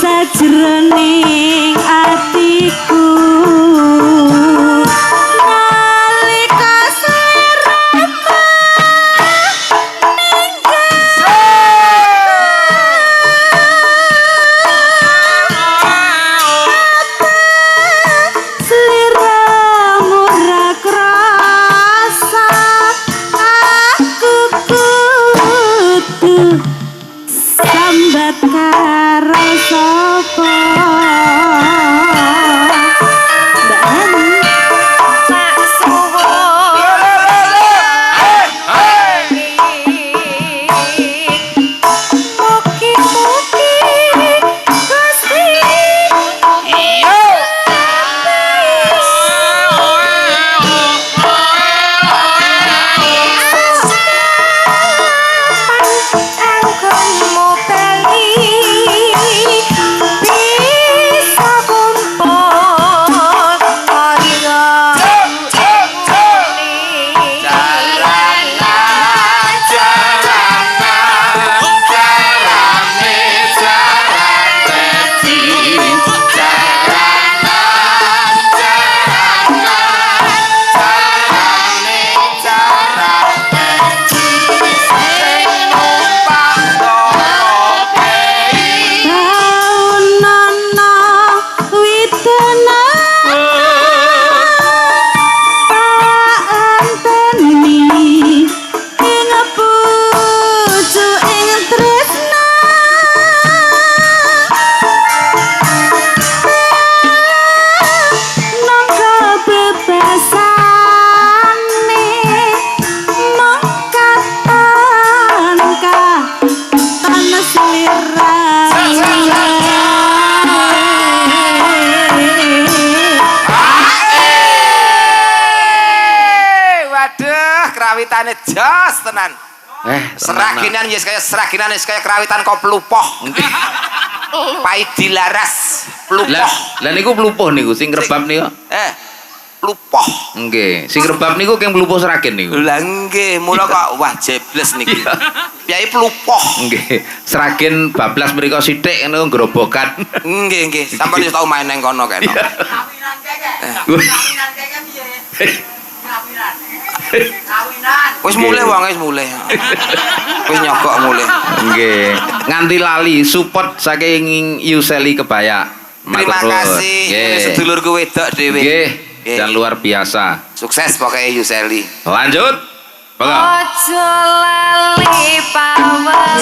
Sajroning atiku nalika sliramu sliramu ra krasa aku kudu sambat karo sapa Mbak Hani Sak suwun. Mugi-mugi Gusti anggonmu bali bisa kumpul kaya Taunana widana anteni ing pucuking tresna nang kebebasane mung katon panas Waduh, kerawitane jos tenan. Seraginan yes kaya kerawitan kok pelupoh. Pai dilaras pelupoh. Lah niku plupuh niku sing rebab niku. Pelupoh. Nggih, sing rebab niku keng plupuh Seragen niku. Lah nggih, mula kok wah jebles niki. Piyai pelupoh. Nggih, Seragen bablas mriko sithik ngono grobokan. Nggih, sampeyan wis tau main nang kono kene. Wis mulai wong wis mulai. Wis nyogok mulai. Nggih, nganti lali support saking Yuseli Kebaya. Terima kasih. Ini sedulurku wedok dhewe. Nggih, dan luar biasa. Sukses pokoknya Yuseli. Lanjut. Monggo. Ojo lali pawes.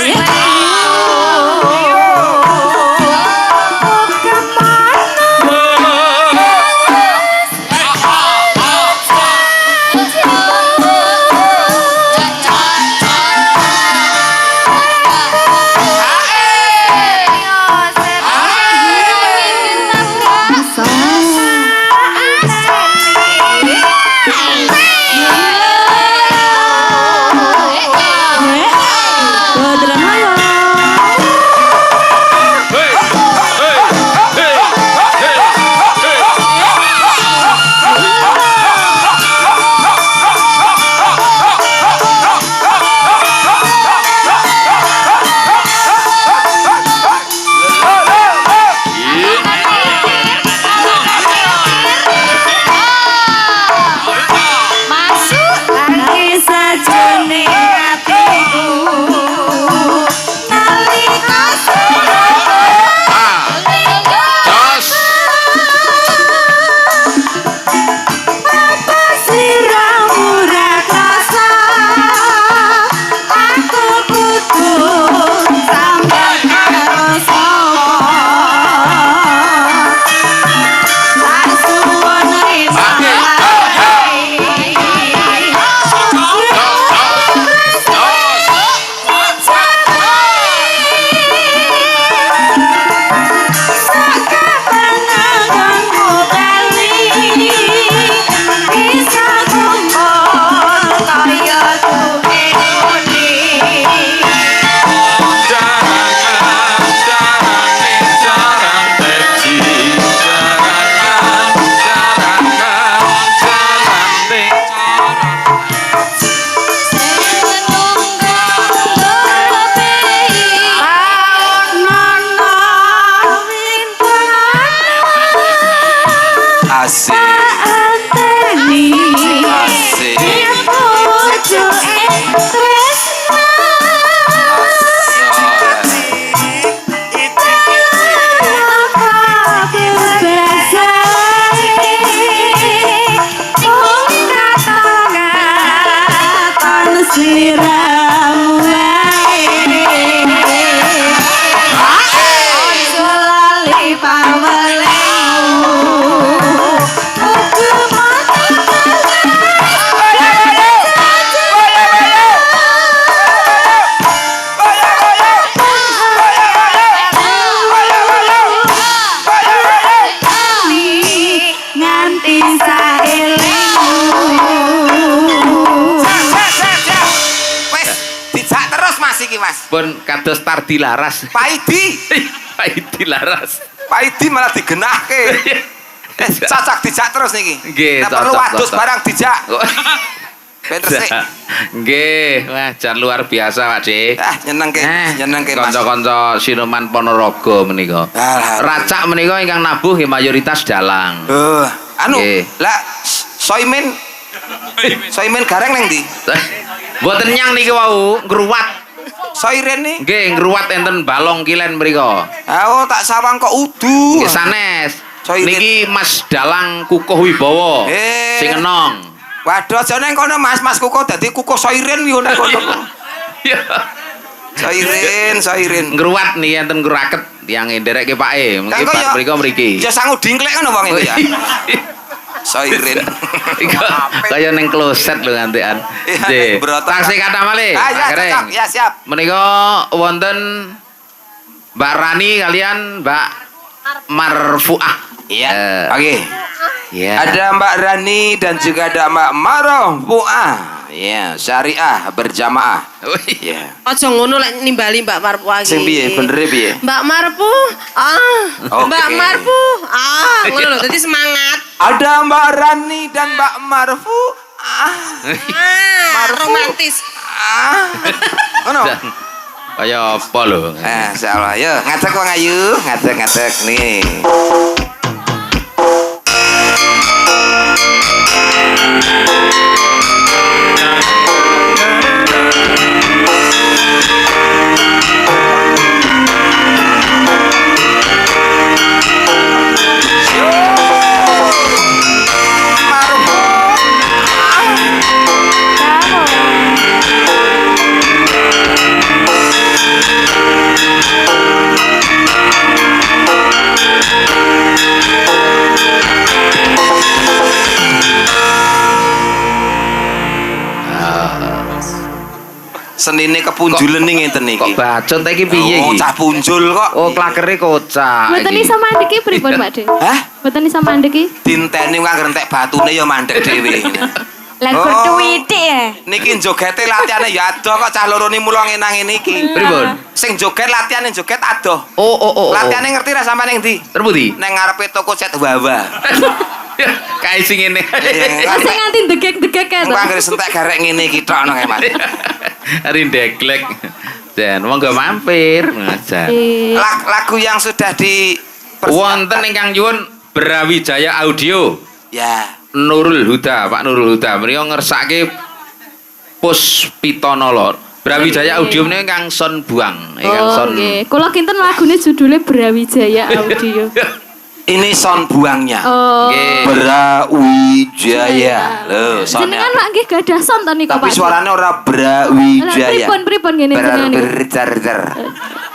Asik. Anteni Asik. bojo tresna sliramu wae aja lali pawelemu uga nganti Wes, dijak terus Mas iki Mas. Pun kados Tardi Laras. Paidi. Paidi Laras. Paidi malah digenahke. Cocok dijak terus niki. Nggih, Nek perlu cocok, wadus cocok. barang dijak. Ben resik. Nggih, wah jan luar biasa Pak Dik. Ah, nyenengke Mas. Kanca-kanca Sinuman Ponorogo menika. Alhamdulillah. Racak menika ingkang nabuh nggih mayoritas dalang. Anu, Nggih. lah Soimen gareng neng ndi? Mboten nyang niki wau, ngruwat. Soiren nih. Nggih, ngruwat enten Balong Kilen mriku. Oh, tak sawang kok udu. Nggih sanes. Soiren. Niki Mas Dalang Kukuh Wibowo. Sing enong. Waduh, aja neng kono Mas Kuko dadi Kuko Soiren yo neng kono. Iya. Soiren. Ngruwat niki enten nguraket tiyang ndereke Pake. Mungkin Kan kok Pak mriku mriki. Ya sangu dingklek ngono wong itu ya. Soiren. Kaya ning kloset lho ngantekan. Iya, Nggih. brotok. Taksih kata malih. Ah, ya, Kereng. cocok. Ya, siap. Menika wonten Mbak Rani kalian Mbak Marfuah. Iya. Eh, Oke. Iya. Ada Mbak Rani dan juga ada Mbak Marfuah. Ya, syariah berjamaah. Wih. Ya. Aja ngono lek nimbali Mbak Marpu lagi. Sing piye? Bener piye? Mbak Marpu, Oke. Mbak Marpu, ngono lho, dadi semangat. Ada Mbak Rani dan Mbak Marfuah. Marfu. Romantis. Ngono. Kaya apa lho? Insyaallah. Yo, ngadeg wong ayu, ngadeg nih. Senine kepunjulen ning ngenten Kok niki. bacot ta iki piye Oh, iki? cah punjul kok. Oh, klakere kocak. Mboten iki. iso mandek iki pripun Pak Dik? Hah? Mboten iso mandek iki. Dinteni wong entek batune ya mandek dhewe. Lah Oh. kudu widik ya. Niki jogete latihane ya adoh kok cah loro ni mulo ngenang ngene iki. Pripun? Sing joget latihane joget adoh. Oh. Latihane ngerti ra sampean ning ndi? Terpundi? Neng ngarepe toko cet wawa. Kae sing ngene. Masa nganti degek-degek ya Engko to. anggere sentek garek ngene iki tok nang Mas. Hari deglek. Dan monggo mampir ngajar. Lagu yang sudah di Wonten ingkang nyuwun Brawijaya Audio. Ya. Nurul Huda, Pak Nurul Huda. Mriko ngersake Puspitanala. Brawijaya Audio menika ingkang son buang, ingkang Oh, son. nggih. Kula kinten lagune judule Brawijaya Audio. Ini son buangnya. Oh. Nggih. Brawijaya. Lho, sonnya. Jenengan lak nggih gadah son to niku Tapi Pak. suaranya ora Lah, Brawijaya. pripun ngene jenengan niku. Berjar-jar.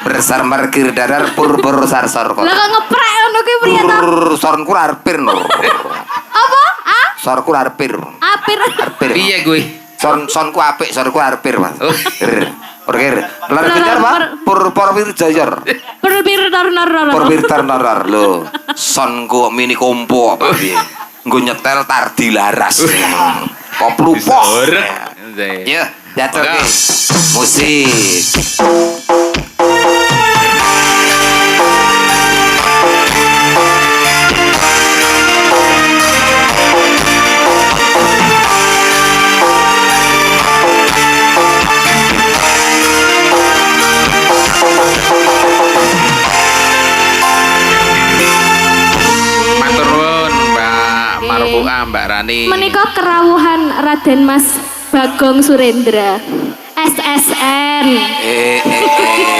Bersar markir dadar pur sar kok. Lah kok ngeprek ngono kuwi priye to? Sorku arpir no. Apa? Ah? Sorku arpir. Apir. Arpir. Piye kuwi? Sonku apik, sorku arpir, Mas. Oh. Orger. Lar kejar, Pak. Pur wirjaya. Pir nar. Purwirtar narar lho. Sonku mini kompo apa piye? Nggo nyetel Tardi Laras. Koplupoh. Ya, diaturke. Musik. Matur nuwun Mbak Mbak Rani. Menika kerawuhan Raden Mas Bagong Surendra. SSN.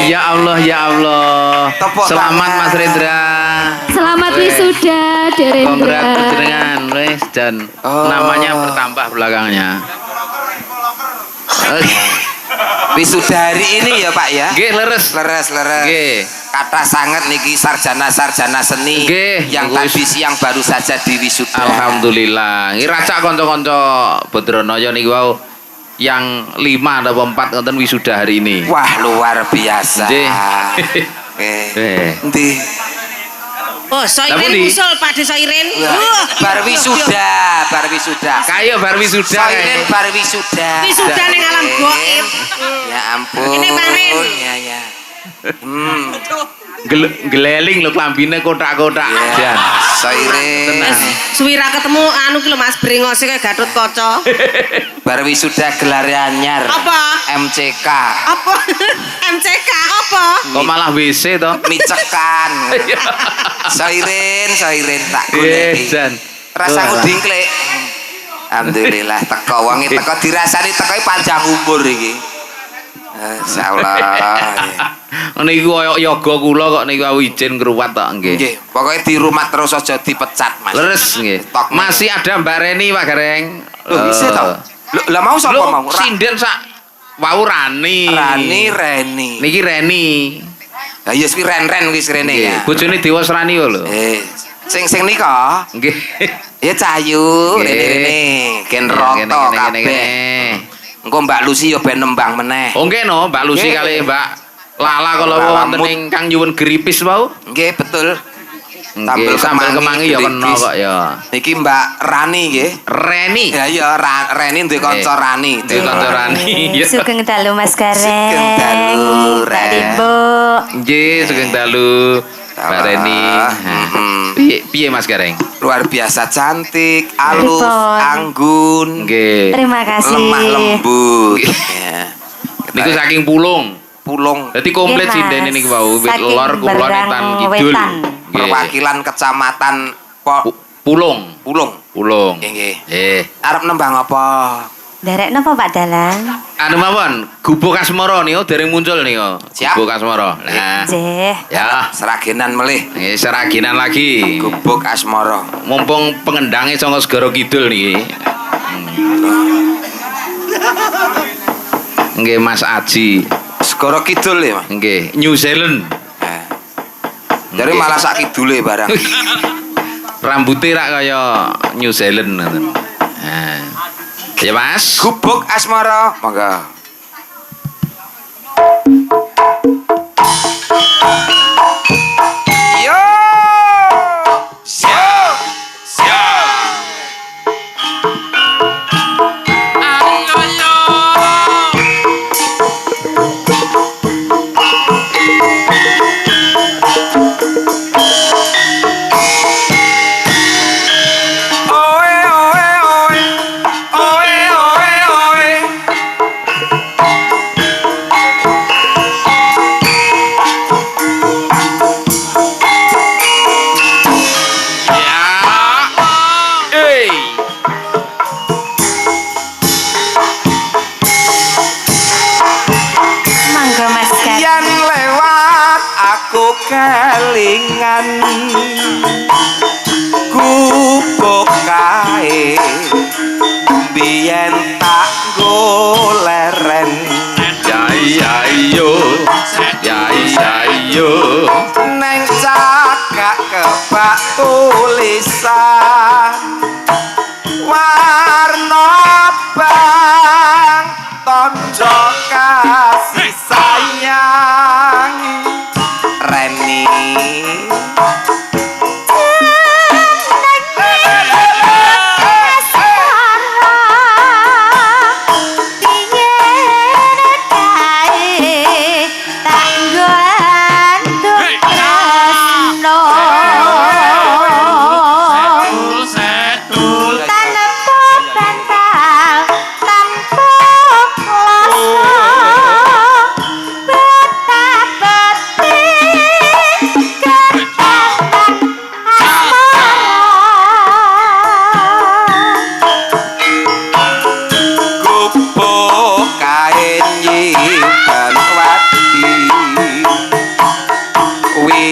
Ya Allah, ya Allah. Tepuk Selamat tangan. Mas Rendra. Selamat Weh. wisuda, Derendra. Kongrat panjenengan wis dan namanya bertambah belakangnya. Wisudari ini ya Pak ya. Nggih leres. Leres. Nggih. Kata sangat niki sarjana seni Nggih, yang wis. tadi siang baru saja diwisuda. Alhamdulillah. Nggih racak kanca-kanca Badranaya niki wau yang 5 atau 4 wonten wisuda hari ini. Wah, luar biasa. Nggih. Endi? Oh, Lah, Soiren pundi? usul Pak De Soiren. Bar wisuda. Kayo bar wisuda. Soiren bar wisuda. Wisuda ning alam gaib. Ya ampun. Ini Marin. Ya. Geleling lho klambine kotak-kotak. Ya. Jan. Soiren. Tenang. Suwira ketemu anu ki lho Mas Brengose kayak Gatot Kaca. Bar wisuda gelar anyar. Apa? MCK. Apa? MCK apa? Kok malah WC to? Micekan. Soiren tak goleki. Jan. Rasaku dingklek. Alhamdulillah teko wonge teko dirasani tekoe panjang umur iki. Insyaallah. Niku koyo yoga kula kok niku wijin ngruwat tok nggih. Nggih, pokoke di rumah terus aja dipecat, Mas. Leres nggih. Tok. Masih ada Mbak Reni Pak Gareng. Lho, bisa to? Lah mau sapa Lho, mau? sinden sak wau Rani. Reni. Niki Reni. Lah iya kuwi Ren wis rene ya. Nggih, bojone Dewas Rani lho. Sing nika Nggih. ya Cahayu Nggih. rene gen Kene, roto kene, kene, kabeh. kene. Engko Mbak Lucy yo ben nembang meneh. Oh nggih no, Mbak Lucy Nggih. kali Mbak Lala kalau Lala wonten mut. ingkang nyuwun geripis wau. Nggih, betul. Nggih, sambel kemangi ya kena geripis. kok ya. Niki Mbak Rani nggih. Reni. Ya iya Reni duwe kanca Rani. Duwe kanca Rani. Ya. Sugeng dalu Mas Gareng. Sugeng dalu, Mbak Ren. Rimbo. Nggih, sugeng dalu. Mbak Reni. Piye Mas Gareng? Luar biasa cantik, halus, Pripun? anggun, Nggih. Terima kasih. lemah lembut. Ya. Niku saking Pulung. Pulung Dadi komplit Nggih, Mas. sindene niki wau, wit Saking lor kulon Berang etan kidul. Wetan. Nggih. perwakilan kecamatan Pulung. Pulung. Pulung. Nggih. Arep nembang apa? Derek napa Pak Dalang? Anu mawon, Gubuk Asmara niku dereng muncul niku. Siap. Gubuk Asmara. Nah. Nggih. Ya, Seragenan melih. nggih seraginan lagi. Gubuk Asmara. Mumpung pengendange saka segara kidul niki. Nggih Mas Aji. Segara kidul ya, Mas. Nggih, New Zealand. Dari Nggih. malah sak kidule barang. Rambutnya rak kaya New Zealand ngoten. Nah. Ya Mas. Gubuk Asmara, monggo. Yo! Siap! Oe oe oe. Oe oe oe. Mangga Mas Gareng. Yang lewat aku kelingan gubuk kae biyen tak goleren neng cagak kebak tulisan warna bang tonjo kasih sayang Reni Betapa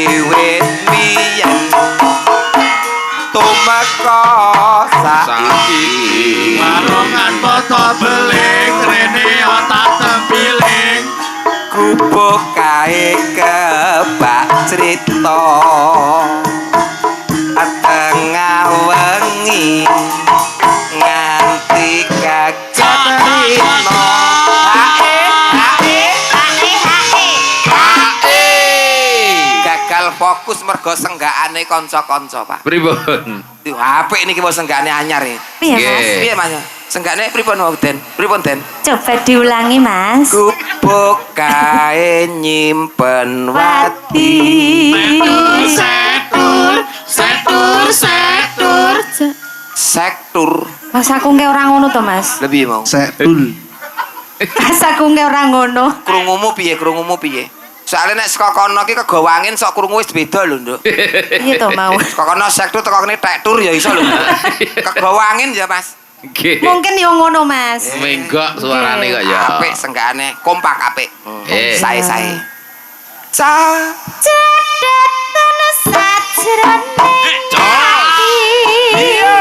wiwit biyen tumeka saiki Warungan foto beling rene otak tempiling gubuk kae kebak cerita tengah wengi nganti kacatrino gagal fokus mergo senggakane kanca-kanca Pak. Pripun? Apik niki wis senggakane anyar e. Piye, Mas? Piye Mas? Senggakane pripun Den? Pripun Den? Coba diulangi, Mas. Gubuk kae nyimpen wati. Sektur. Mas aku nge ora ngono to, Mas. Lebih mau. Setul. Mas aku nge ora ngono. Krungumu piye? Soale nek saka kono ki kegawa angin sok krungu wis beda lho, Nduk. Iya to mau. Saka kono sektur teko kene tektur ya iso lho. Kegawa angin ya, Mas. Nggih. Mungkin yo ngono, Mas. Menggok suarane kok ya. Apik senggakane, kompak apik. Sae-sae. Cedhak tono sajroning Iya.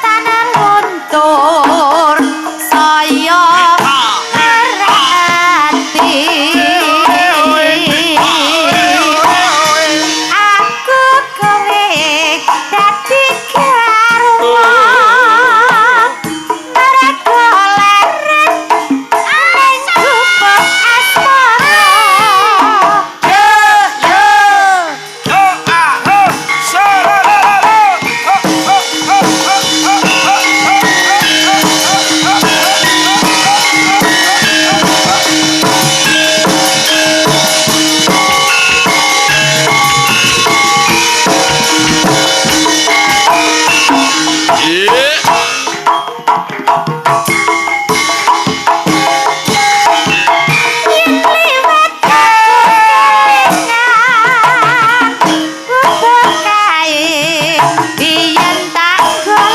tanah luntur saya merhati aku kowe dadi garwa mergo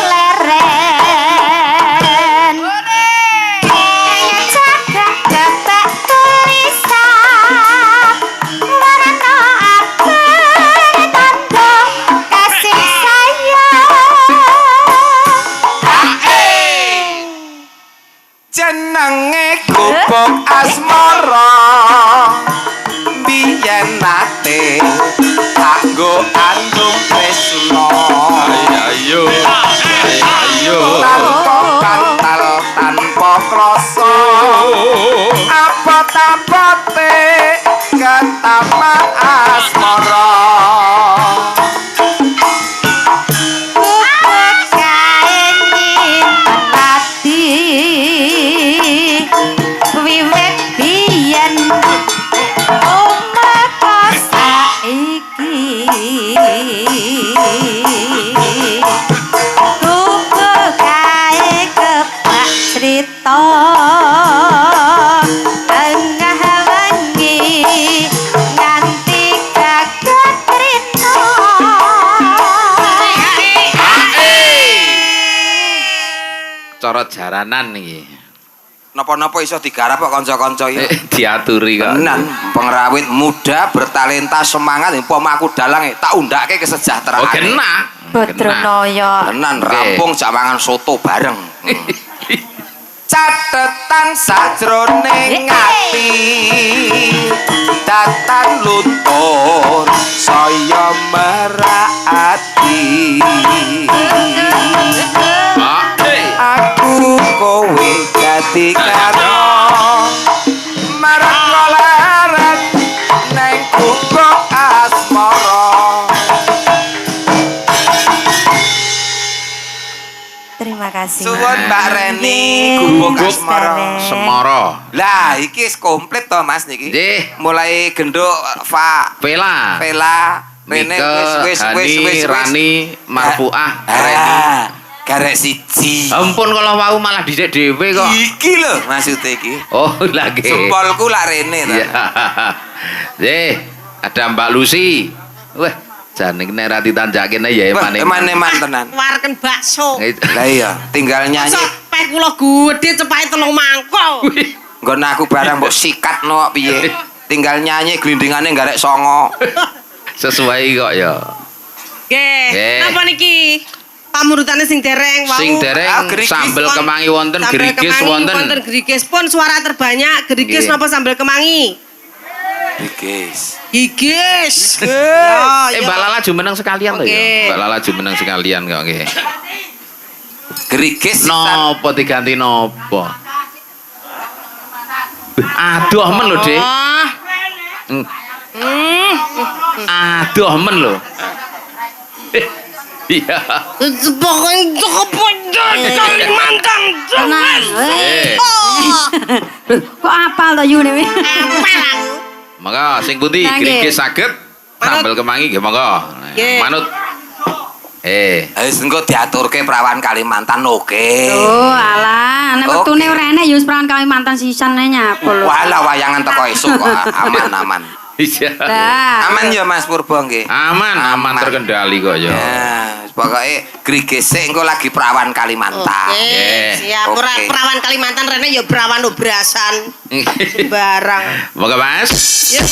leren ning gubuk asmara jenenge gubuk asmara biyen nate kanggo andum tresno Ayo. tanpa kantal tanpa krasa abot-abote ketama asmara wiwit biyen omeko saiki kuku kae kebak crita tengah wengi nganti gagat rino Cara jaranan iki. napa-napa iso digarap kok kanca-kanca iki Diaturi kok. tenan pengrawit muda bertalenta semangat umpama aku dalang tak undake kesejahteraan Oh, kena. Badranaya tenan Oke. rampung jak mangan soto bareng catetan sajroning ati datan luntur saya merati aku kowe dadi karo marang lelaran neng gubuk asmara. Terima kasih. Suwun Mbak Reni Gubuk gubuk asmara. Semoro. Lah iki wis komplit to Mas niki. Nggih. Mulai genduk Vela. Rene Mike, Hani, Rani, Marfuah, Reni. Garek siji. Ampun kalau wau malah dhisik dhewe kok. Iki lho maksudnya iki. Oh, lagi. Jempolku lak Rene to. Iya. Ada Mbak Lucy. Wah, jan iki nek ra ditanjakene ya Eman-eman tenan. Warken bakso. Lah iya, tinggal nyanyi. Masa peh kula gede cepake 3 mangkok. Nggon aku barang mbok sikatno kok piye. tinggal nyanyi glindingane garek songo. Sesuai kok ya. Nggih. Nggih. Napa niki? Pamurutane sing dereng wau. Sing dereng gerigis sambel pun. kemangi wonten, Sambel gerigis kemangi wonten. gerigis pun suara terbanyak. Gerigis Nggih. napa sambel kemangi? Gigis. Gigis. Mbak Lala jumeneng sekalian lho Oke. ya. Mbak Lala jumeneng sekalian kok nggih. Gerigis. Nopo diganti nopo? Aduh men lho, Dik. Aduh men lho. Iya. Pokoknya cukup Kalimantan. Tenang. Eh. Kok apal to yune wis? Monggo sing pundi Nah, nggih. grigis saged sambel kemangi nggih monggo. Nggih. Manut. Wis engko diaturke prawan Kalimantan oke. Oh, alah, nek Oke. wektune ora enek ya wis prawan Kalimantan sisan ae nyapa lho. Walah wayangan teko esuk kok aman. Iya. Lah. Aman ya Mas Purbo nggih. Aman terkendali kok ya. Ya, pokoke grigis engko lagi prawan Kalimantan. Nggih. Siap Oke. perawan Kalimantan rene ya perawan obrasan. Barang. Monggo Mas. Yes.